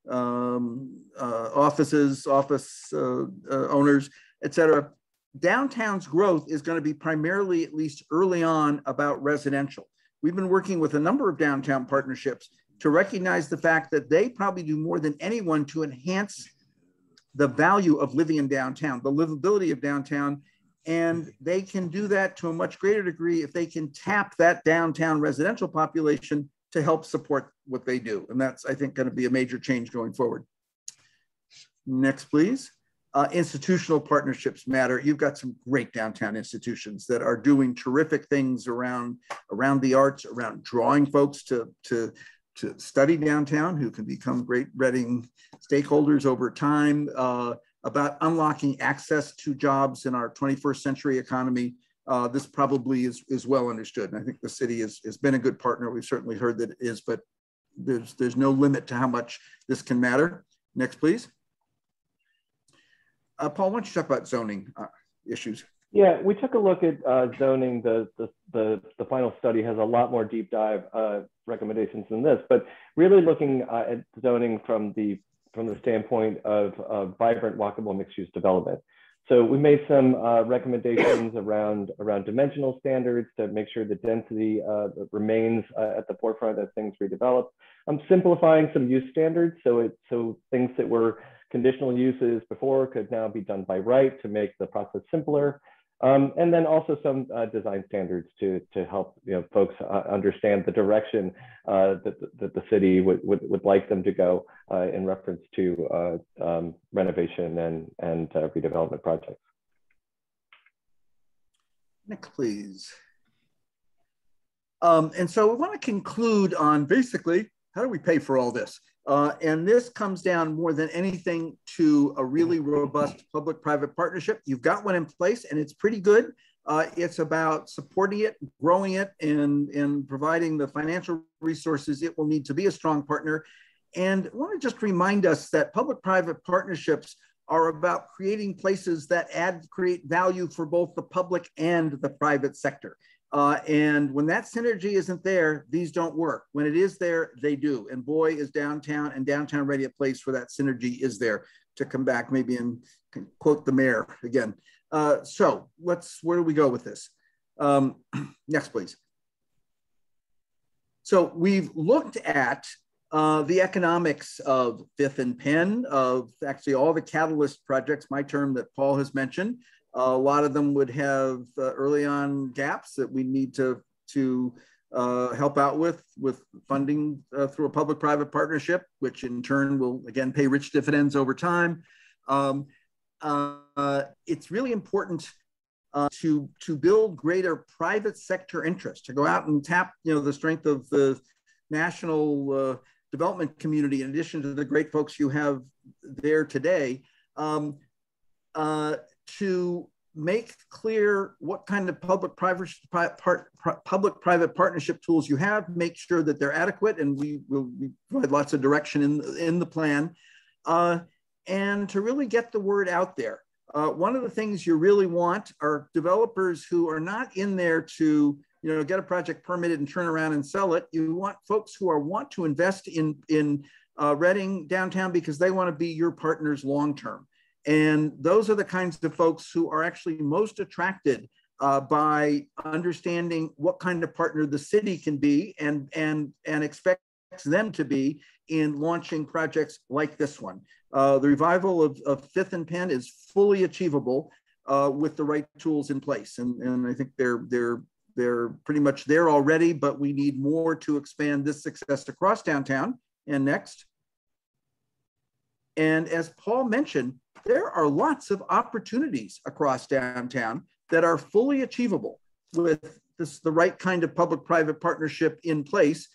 offices, office owners, et cetera. Downtown's growth is going to be primarily, at least early on, about residential. We've been working with a number of downtown partnerships to recognize the fact that they probably do more than anyone to enhance the value of living in downtown, the livability of downtown. And they can do that to a much greater degree if they can tap that downtown residential population to help support what they do. And that's, I think, going to be a major change going forward. Next, please. Institutional partnerships matter. You've got some great downtown institutions that are doing terrific things around the arts, around drawing folks to study downtown, who can become great Reading stakeholders over time, about unlocking access to jobs in our 21st century economy. This probably is well understood. And I think the city has been a good partner. We've certainly heard that it is, but there's no limit to how much this can matter. Next, please. Paul, why don't you talk about zoning issues? Yeah, we took a look at zoning. The final study has a lot more deep dive recommendations than this, but really looking at zoning from the standpoint of vibrant, walkable, mixed-use development. So we made some recommendations around dimensional standards to make sure the density remains at the forefront as things redevelop. Simplifying some use standards, so things that were conditional uses before could now be done by right to make the process simpler. And then also some design standards to help folks understand the direction that the city would like them to go in reference to renovation and redevelopment projects. Next, please. And so we want to conclude on basically, how do we pay for all this? And this comes down more than anything to a really robust public-private partnership. You've got one in place and it's pretty good. It's about supporting it, growing it, and providing the financial resources it will need to be a strong partner. And I want to just remind us that public-private partnerships are about creating places that create value for both the public and the private sector. And when that synergy isn't there, these don't work. When it is there, they do. And boy, is downtown and downtown ready a place where that synergy is there, to come back maybe and quote the mayor again. So where do we go with this? Next, please. So we've looked at the economics of Fifth and Penn, of actually all the catalyst projects, my term that Paul has mentioned. A lot of them would have early on gaps that we need to help out with funding through a public-private partnership, which in turn will again pay rich dividends over time. It's really important to build greater private sector interest, to go out and tap the strength of the national development community, in addition to the great folks you have there today. To make clear what kind of public-private partnership tools you have, make sure that they're adequate, and we provide lots of direction in the plan, and to really get the word out there. One of the things you really want are developers who are not in there to get a project permitted and turn around and sell it. You want folks who want to invest in Reading downtown because they want to be your partners long-term. And those are the kinds of folks who are actually most attracted by understanding what kind of partner the city can be and expects them to be in launching projects like this one. The revival of Fifth and Penn is fully achievable with the right tools in place. And I think they're pretty much there already, but we need more to expand this success across downtown. And next. And as Paul mentioned, there are lots of opportunities across downtown that are fully achievable with the right kind of public-private partnership in place,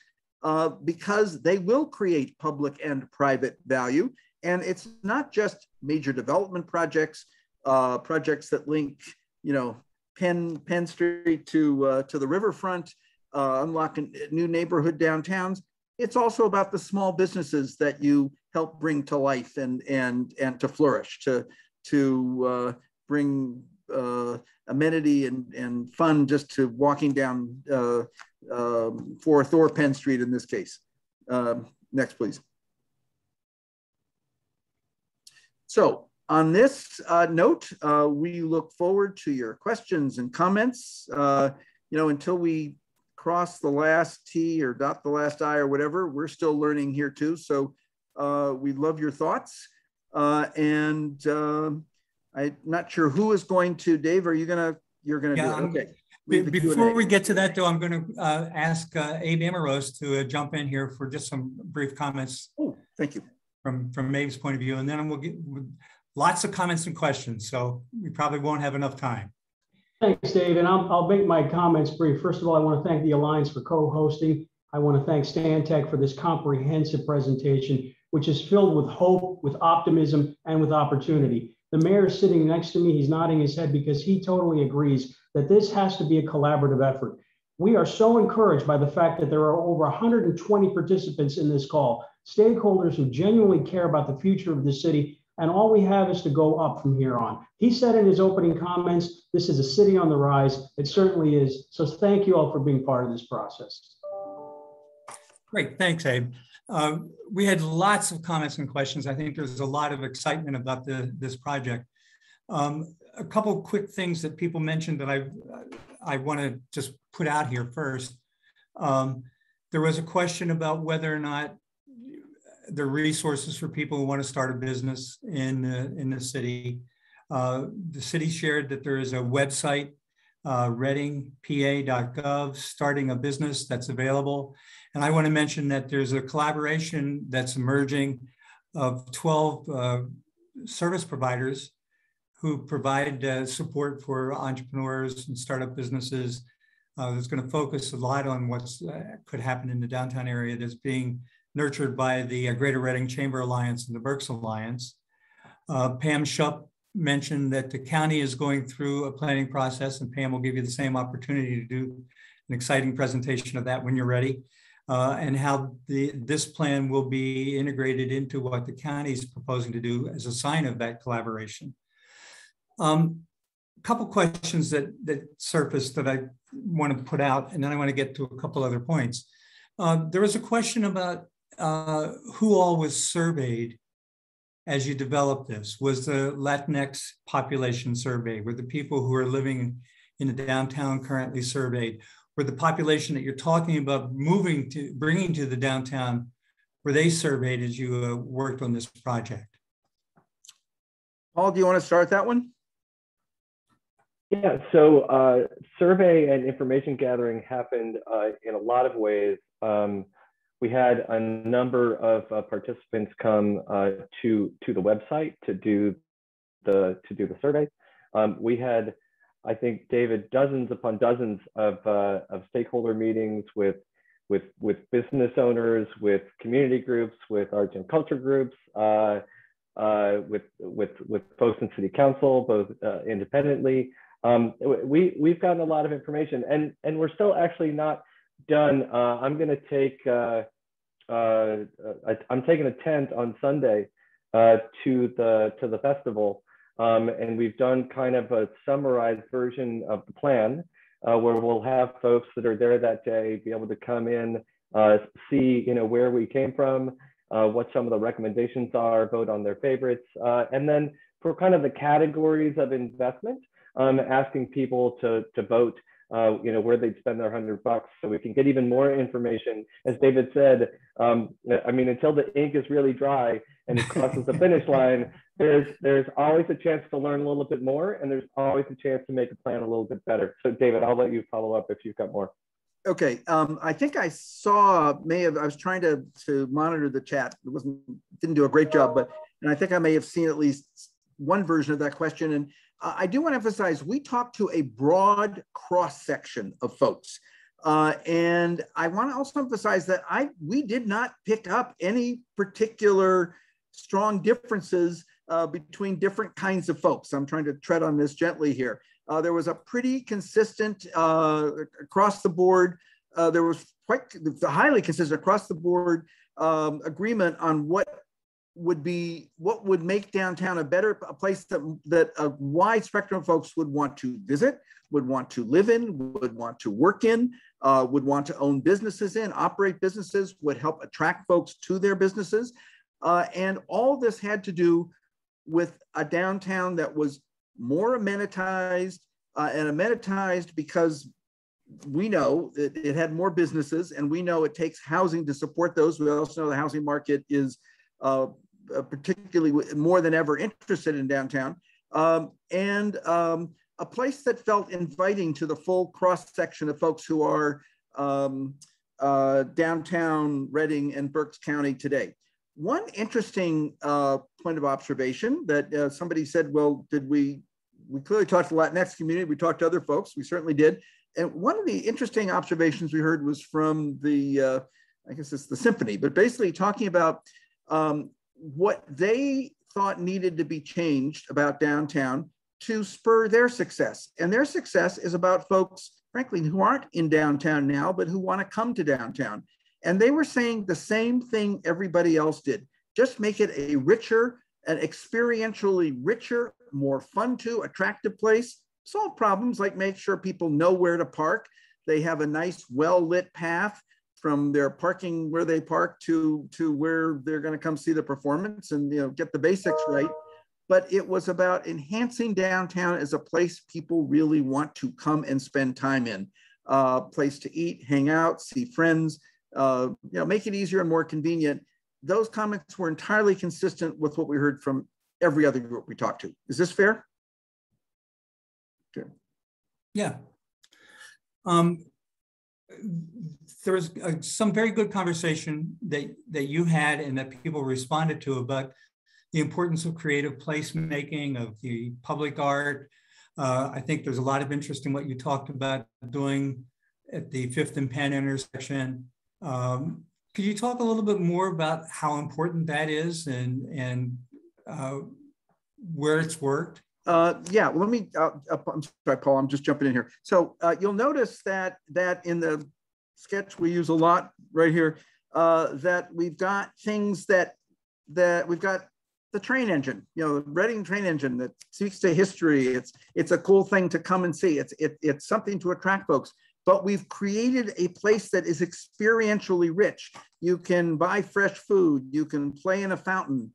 because they will create public and private value. And it's not just major development projects, projects that link, Penn Street to the riverfront, unlocking new neighborhood downtowns. It's also about the small businesses that you help bring to life and to flourish, to bring amenity and fun just to walking down 4th or Penn Street in this case. Next, please. So on this note, we look forward to your questions and comments. Until we cross the last T or dot the last I or whatever, we're still learning here too. So we'd love your thoughts. I'm not sure who is going to, Dave, you're gonna do it, okay. Before we get to that though, I'm gonna ask Abe Amaros to jump in here for just some brief comments. Oh, thank you. From Abe's point of view, and then we'll get lots of comments and questions. So we probably won't have enough time. Thanks, Dave, and I'll make my comments brief. First of all, I want to thank the Alliance for co-hosting. I want to thank Stantec for this comprehensive presentation, which is filled with hope, with optimism, and with opportunity. The mayor is sitting next to me. He's nodding his head because he totally agrees that this has to be a collaborative effort. We are so encouraged by the fact that there are over 120 participants in this call, stakeholders who genuinely care about the future of the city, And all we have is to go up from here on. He said in his opening comments, this is a city on the rise. It certainly is. So thank you all for being part of this process. Great, thanks, Abe. We had lots of comments and questions. I think there's a lot of excitement about this project. A couple of quick things that people mentioned that I want to just put out here first. There was a question about whether or not the resources for people who want to start a business in the city. The city shared that there is a website, readingpa.gov, starting a business, that's available. And I want to mention that there's a collaboration that's emerging of 12 service providers who provide support for entrepreneurs and startup businesses. That's going to focus a lot on what's could happen in the downtown area that's being nurtured by the Greater Reading Chamber Alliance and the Berks Alliance. Pam Shupp mentioned that the county is going through a planning process, and Pam will give you the same opportunity to do an exciting presentation of that when you're ready, and how this plan will be integrated into what the county is proposing to do as a sign of that collaboration. A couple questions that surfaced that I want to put out, and then I want to get to a couple other points. There was a question about who all was surveyed as you developed this. Was the Latinx population surveyed? Were the people who are living in the downtown currently surveyed? Were the population that you're talking about bringing to the downtown, were they surveyed as you worked on this project? Paul, do you want to start that one? Yeah, so survey and information gathering happened in a lot of ways. We had a number of participants come to the website to do the survey. We had, I think, David, dozens upon dozens of stakeholder meetings with business owners, with community groups, with arts and culture groups, with folks in city council, both independently. We've gotten a lot of information, and we're still actually not done. I'm going to take I'm taking a tent on Sunday to the festival, and we've done kind of a summarized version of the plan where we'll have folks that are there that day be able to come in, see where we came from, what some of the recommendations are, vote on their favorites, and then for kind of the categories of investment, asking people to vote where they'd spend their $100 so we can get even more information. As David said, I mean, until the ink is really dry and it crosses the finish line, there's always a chance to learn a little bit more, and there's always a chance to make a plan a little bit better. So David, I'll let you follow up if you've got more. Okay, I think I saw, I was trying to monitor the chat. Didn't do a great job, and I think I may have seen at least one version of that question. And I do want to emphasize, we talked to a broad cross-section of folks. And I want to also emphasize that we did not pick up any particular strong differences between different kinds of folks. I'm trying to tread on this gently here. There was a pretty consistent across the board. There was quite highly consistent across the board agreement on what would make downtown a place that a wide spectrum of folks would want to visit, would want to live in, would want to work in, would want to own businesses in, operate businesses, would help attract folks to their businesses. And all this had to do with a downtown that was more amenitized, and amenitized because we know it had more businesses, and we know it takes housing to support those. We also know the housing market is particularly more than ever interested in downtown, and a place that felt inviting to the full cross section of folks who are downtown Reading and Berks County today. One interesting point of observation that somebody said, well, we clearly talked to the Latinx community, we talked to other folks, we certainly did. And one of the interesting observations we heard was from the, I guess it's the symphony, but basically talking about what they thought needed to be changed about downtown to spur their success. And their success is about folks, frankly, who aren't in downtown now, but who want to come to downtown. And they were saying the same thing everybody else did. Just make it a richer an experientially richer, more fun to, attractive place, solve problems like make sure people know where to park. They have a nice, well-lit path from their parking where they park to where they're going to come see the performance and get the basics right. But it was about enhancing downtown as a place people really want to come and spend time in, place to eat, hang out, see friends, make it easier and more convenient. Those comments were entirely consistent with what we heard from every other group we talked to. Is this fair? Okay. Yeah. There was some very good conversation that you had and that people responded to about the importance of creative placemaking, of the public art. I think there's a lot of interest in what you talked about doing at the 5th and Penn intersection. Could you talk a little bit more about how important that is and where it's worked? Yeah, well, let me, I'm sorry, Paul, I'm just jumping in here. So you'll notice that in the sketch we use a lot right here, that we've got things that we've got the train engine, the Reading train engine that speaks to history. It's a cool thing to come and see. It's something to attract folks. But we've created a place that is experientially rich. You can buy fresh food. You can play in a fountain.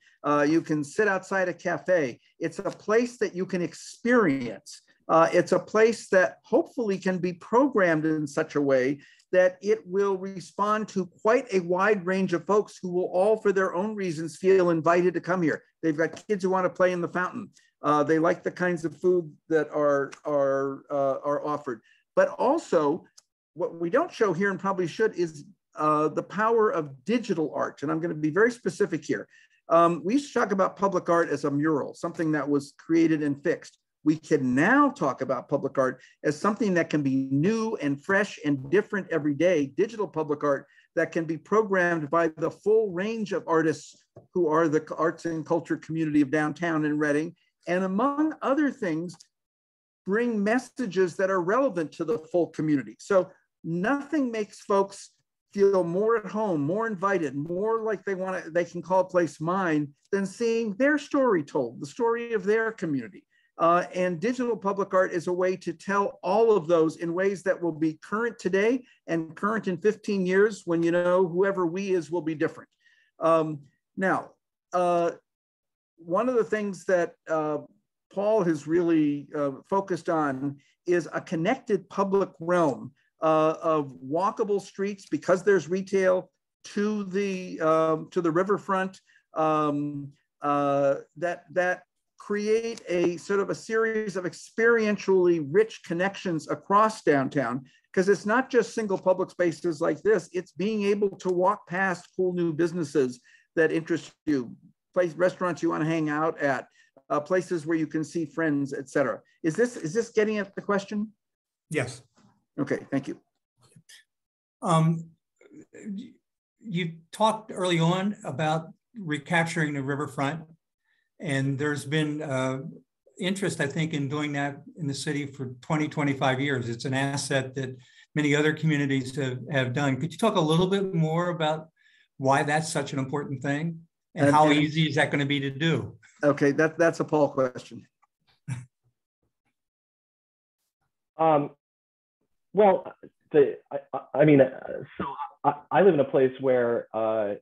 You can sit outside a cafe. It's a place that you can experience. It's a place that hopefully can be programmed in such a way that it will respond to quite a wide range of folks who will all, for their own reasons, feel invited to come here. They've got kids who want to play in the fountain. They like the kinds of food that are offered. But also, what we don't show here and probably should is the power of digital art. And I'm going to be very specific here. We used to talk about public art as a mural, something that was created and fixed. We can now talk about public art as something that can be new and fresh and different every day, digital public art that can be programmed by the full range of artists who are the arts and culture community of downtown in Reading. And among other things, bring messages that are relevant to the full community. So nothing makes folks feel more at home, more invited, more like they can call a place mine than seeing their story told, the story of their community. And digital public art is a way to tell all of those in ways that will be current today and current in 15 years when, whoever we is will be different. Now, one of the things that Paul has really focused on is a connected public realm of walkable streets, because there's retail, to the riverfront, that create a sort of a series of experientially rich connections across downtown, because it's not just single public spaces like this, it's being able to walk past cool new businesses that interest you, restaurants you want to hang out at, places where you can see friends, et cetera. Is this getting at the question? Yes. Okay, thank you. You talked early on about recapturing the riverfront, and there's been interest, I think, in doing that in the city for 20, 25 years. It's an asset that many other communities have done. Could you talk a little bit more about why that's such an important thing, and how easy is that going to be to do? Okay, that's a Paul question. Well, I live in a place where, at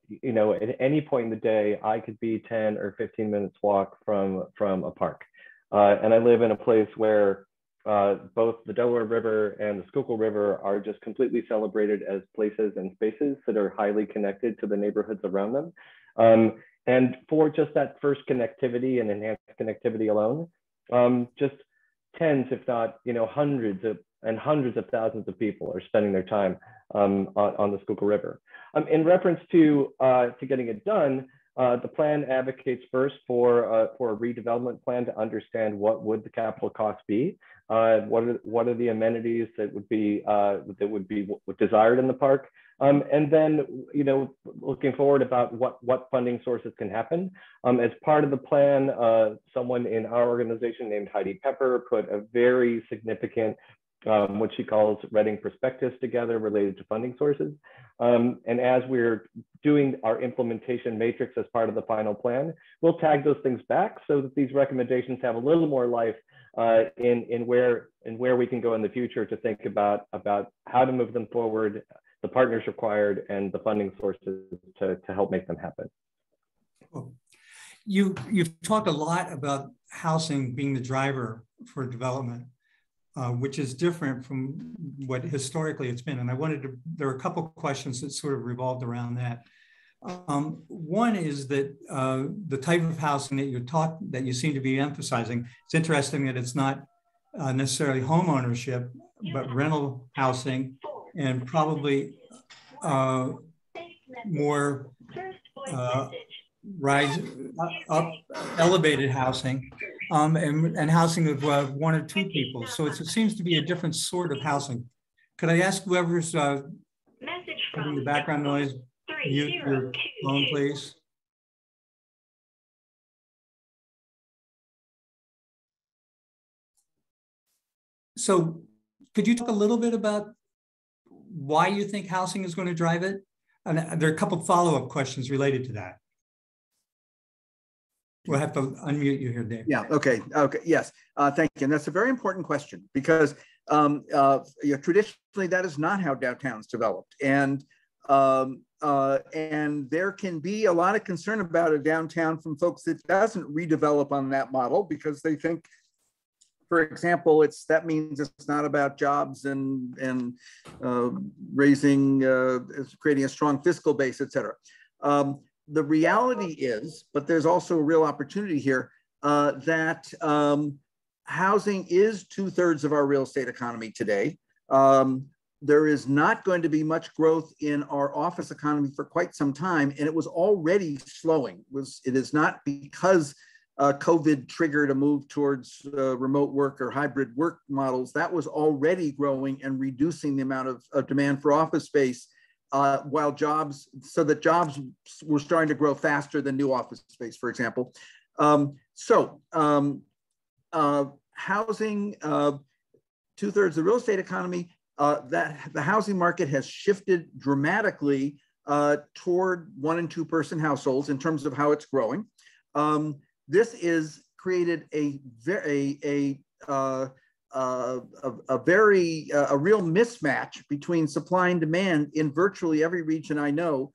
any point in the day, I could be 10 or 15 minutes walk from a park. And I live in a place where both the Delaware River and the Schuylkill River are just completely celebrated as places and spaces that are highly connected to the neighborhoods around them. And for just that first connectivity and enhanced connectivity alone, just tens, if not, hundreds of thousands of people are spending their time on the Schuylkill River. In reference to getting it done, the plan advocates first for a redevelopment plan to understand what would the capital cost be, what are the amenities that would be desired in the park, and then looking forward about what funding sources can happen. As part of the plan, someone in our organization named Heidi Pepper put a very significant what she calls Reading perspectives together related to funding sources. And as we're doing our implementation matrix as part of the final plan, we'll tag those things back so that these recommendations have a little more life in where we can go in the future to think about how to move them forward, the partners required, and the funding sources to help make them happen. Cool. You've talked a lot about housing being the driver for development, which is different from what historically it's been. And there are a couple of questions that sort of revolved around that. One is that the type of housing that you seem to be emphasizing, it's interesting that it's not necessarily home ownership, but rental housing, and probably more elevated housing, and housing of one or two people. So it seems to be a different sort of housing. Could I ask whoever's having the background noise, mute your phone, please? So could you talk a little bit about why you think housing is going to drive it? And there are a couple of follow-up questions related to that. We'll have to unmute you here, Dave. Yeah, okay, yes, thank you. And that's a very important question because traditionally that is not how downtowns developed. And there can be a lot of concern about a downtown from folks that doesn't redevelop on that model because they think, for example, that means it's not about jobs and creating a strong fiscal base, et cetera. The reality is, but there's also a real opportunity here, that housing is 2/3 of our real estate economy today. There is not going to be much growth in our office economy for quite some time, and it was already slowing. It is not because COVID triggered a move towards remote work or hybrid work models. That was already growing and reducing the amount of demand for office space, while jobs were starting to grow faster than new office space, for example. Housing, 2/3 of the real estate economy, that the housing market has shifted dramatically toward 1- and 2-person households in terms of how it's growing. This is created a real mismatch between supply and demand in virtually every region I know.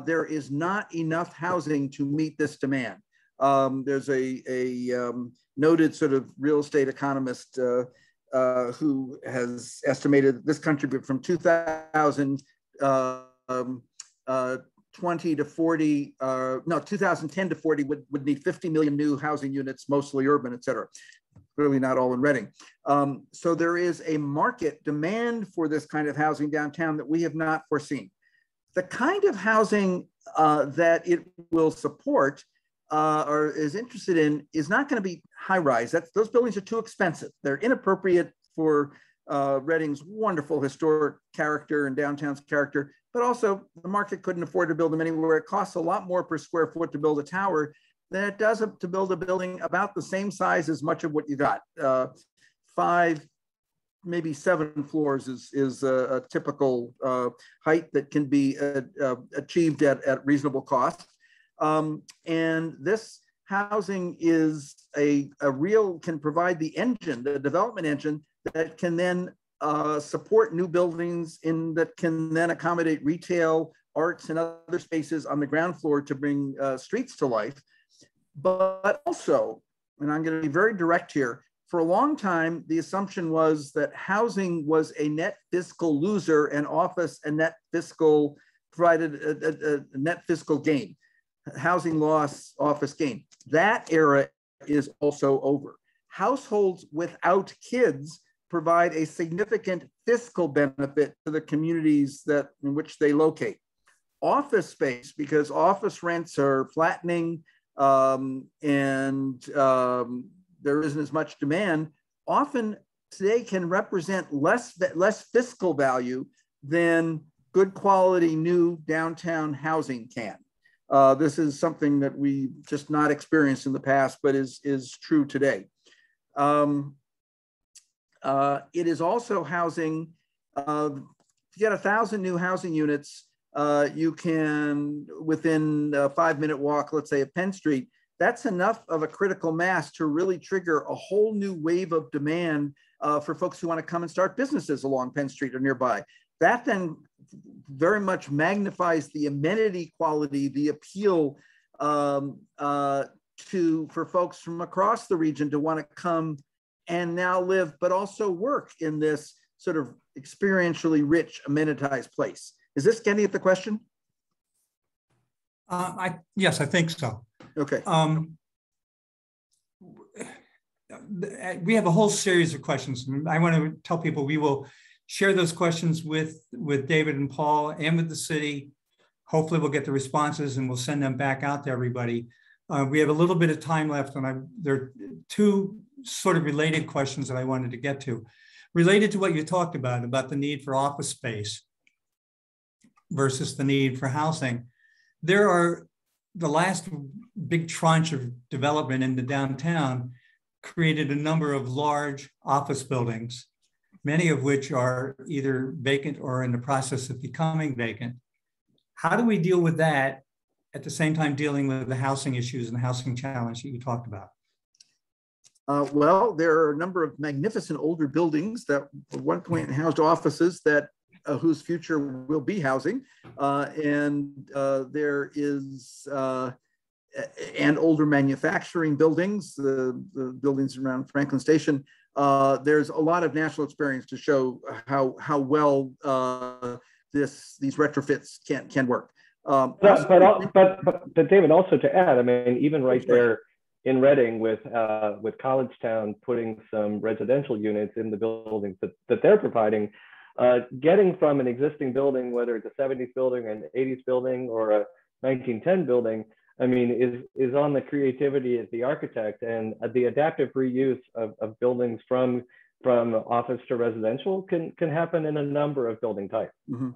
There is not enough housing to meet this demand. There's a noted sort of real estate economist who has estimated this country from 2010 to 40 would need 50 million new housing units, mostly urban, et cetera. Clearly not all in Reading. So there is a market demand for this kind of housing downtown that we have not foreseen. The kind of housing that it will support or is interested in is not going to be high rise. Those buildings are too expensive. They're inappropriate for Reading's wonderful historic character and downtown's character, but also the market couldn't afford to build them anywhere. It costs a lot more per square foot to build a tower than it does to build a building about the same size as much of what you got. 5, maybe 7 floors is a typical height that can be achieved at reasonable cost. And this housing is can provide the engine, the development engine that can then support new buildings that can then accommodate retail, arts, and other spaces on the ground floor to bring streets to life. But also, and I'm going to be very direct here, for a long time, the assumption was that housing was a net fiscal loser and office provided a net fiscal gain. Housing loss, office gain. That era is also over. Households without kids provide a significant fiscal benefit to the communities in which they locate. Office space, because office rents are flattening and there isn't as much demand, often today can represent less fiscal value than good quality new downtown housing can. This is something that we just not experienced in the past, but is true today. It is also housing. If you get 1,000 new housing units, you can, within a 5-minute walk, let's say, of Penn Street, that's enough of a critical mass to really trigger a whole new wave of demand for folks who want to come and start businesses along Penn Street or nearby. That then very much magnifies the amenity quality, the appeal for folks from across the region to want to come and now live, but also work in this sort of experientially rich, amenitized place. Is this getting at the question? Yes, I think so. Okay. We have a whole series of questions. I want to tell people we will share those questions with David and Paul and with the city. Hopefully we'll get the responses and we'll send them back out to everybody. We have a little bit of time left, and there are two sort of related questions that I wanted to get to. Related to what you talked about the need for office space versus the need for housing. There are the last big tranche of development in the downtown created a number of large office buildings, many of which are either vacant or in the process of becoming vacant. How do we deal with that at the same time dealing with the housing issues and the housing challenge that you talked about? Well, there are a number of magnificent older buildings that at one point housed offices that whose future will be housing, and there is and older manufacturing buildings, the buildings around Franklin Station. There's a lot of national experience to show how well these retrofits can work. But David, also to add, I mean, even right there in Reading with Collegetown putting some residential units in the buildings that they're providing, getting from an existing building, whether it's a 70s building, an 80s building, or a 1910 building, I mean, is on the creativity of the architect, and the adaptive reuse of buildings from office to residential can happen in a number of building types. Mm-hmm.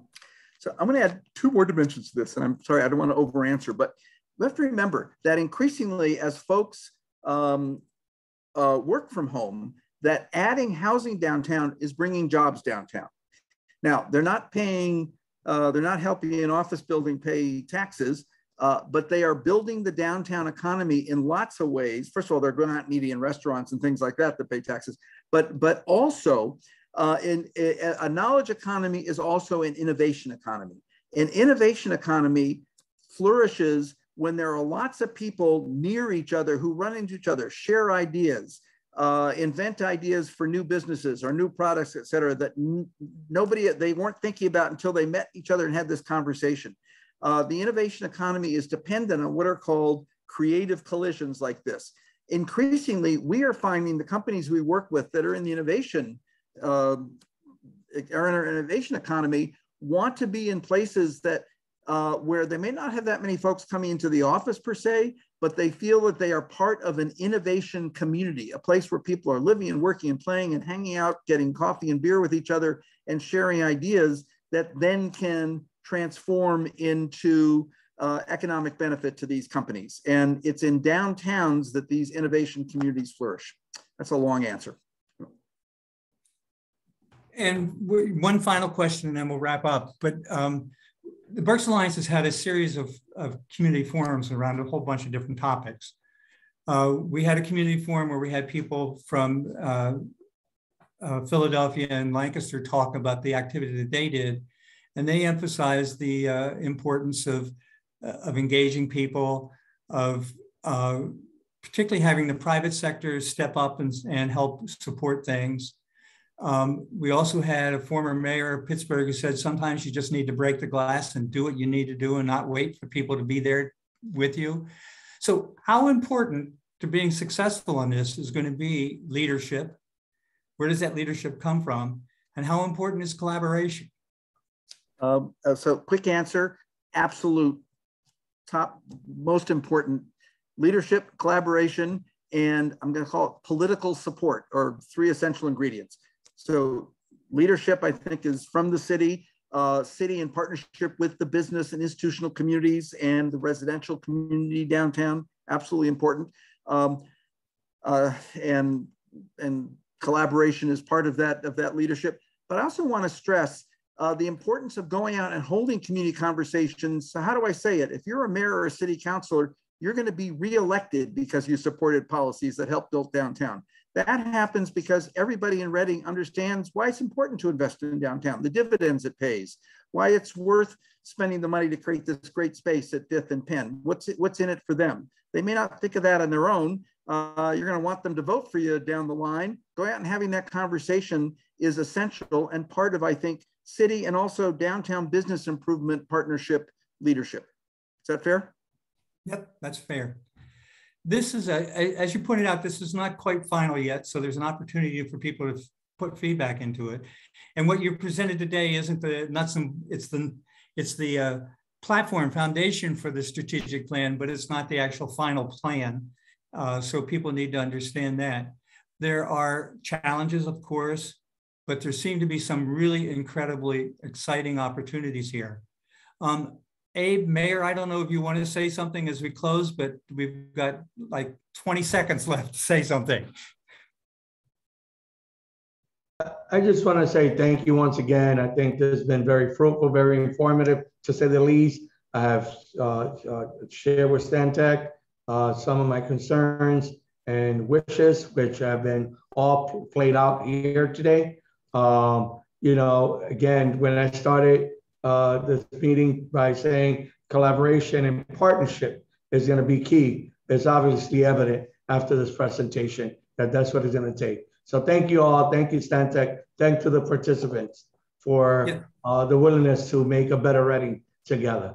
So I'm going to add two more dimensions to this, and I'm sorry, I don't want to over answer, but we have to remember that increasingly as folks work from home, that adding housing downtown is bringing jobs downtown. Now, they're not paying, they're not helping an office building pay taxes, but they are building the downtown economy in lots of ways. First of all, they're going out and eating in restaurants and things like that pay taxes, but also a knowledge economy is also an innovation economy. An innovation economy flourishes when there are lots of people near each other who run into each other, share ideas, invent ideas for new businesses or new products, et cetera, that they weren't thinking about until they met each other and had this conversation. The innovation economy is dependent on what are called creative collisions like this. Increasingly, we are finding the companies we work with that are in the innovation economy want to be in places that where they may not have that many folks coming into the office per se, but they feel that they are part of an innovation community, a place where people are living and working and playing and hanging out, getting coffee and beer with each other and sharing ideas that then can transform into economic benefit to these companies. And it's in downtowns that these innovation communities flourish. That's a long answer. And one final question, and then we'll wrap up. But the Berks Alliance has had a series of community forums around a whole bunch of different topics. We had a community forum where we had people from Philadelphia and Lancaster talk about the activity that they did. And they emphasized the importance of engaging people, of particularly having the private sector step up and help support things. We also had a former mayor of Pittsburgh who said sometimes you just need to break the glass and do what you need to do and not wait for people to be there with you. So how important to being successful in this is going to be leadership? Where does that leadership come from? And how important is collaboration? So quick answer, absolute top, most important: leadership, collaboration, and I'm going to call it political support, or three essential ingredients. So leadership, I think, is from the city in partnership with the business and institutional communities and the residential community downtown, absolutely important. And collaboration is part of that leadership. But I also want to stress the importance of going out and holding community conversations. So how do I say it? If you're a mayor or a city councilor, you're going to be reelected because you supported policies that help build downtown. That happens because everybody in Reading understands why it's important to invest in downtown, the dividends it pays, why it's worth spending the money to create this great space at 5th and Penn. What's in it for them? They may not think of that on their own. You're going to want them to vote for you down the line. Go out and having that conversation is essential and part of, I think, city and also downtown business improvement partnership leadership. Is that fair? Yep, that's fair. This is, as you pointed out, this is not quite final yet, so there's an opportunity for people to put feedback into it. And what you presented today isn't the nuts and it's the platform foundation for the strategic plan, but it's not the actual final plan. So people need to understand that. There are challenges, of course, but there seem to be some really incredibly exciting opportunities here. Abe, Mayor, I don't know if you want to say something as we close, but we've got like 20 seconds left to say something. I just want to say thank you once again. I think this has been very fruitful, very informative, to say the least. I have shared with Stantec some of my concerns and wishes, which have been all played out here today. You know, again, when I started this meeting by saying collaboration and partnership is going to be key, it's obviously evident after this presentation that that's what it's going to take. So thank you all. Thank you, Stantec. Thank to the participants for the willingness to make a better Reading together.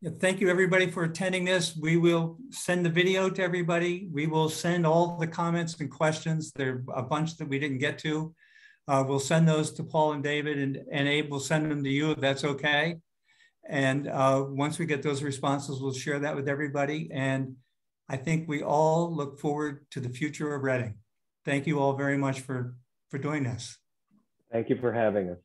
Yeah, thank you, everybody, for attending this. We will send the video to everybody. We will send all the comments and questions. There are a bunch that we didn't get to. We'll send those to Paul and David, and Abe will send them to you if that's okay. And once we get those responses, we'll share that with everybody. And I think we all look forward to the future of Reading. Thank you all very much for doing this. Thank you for having us.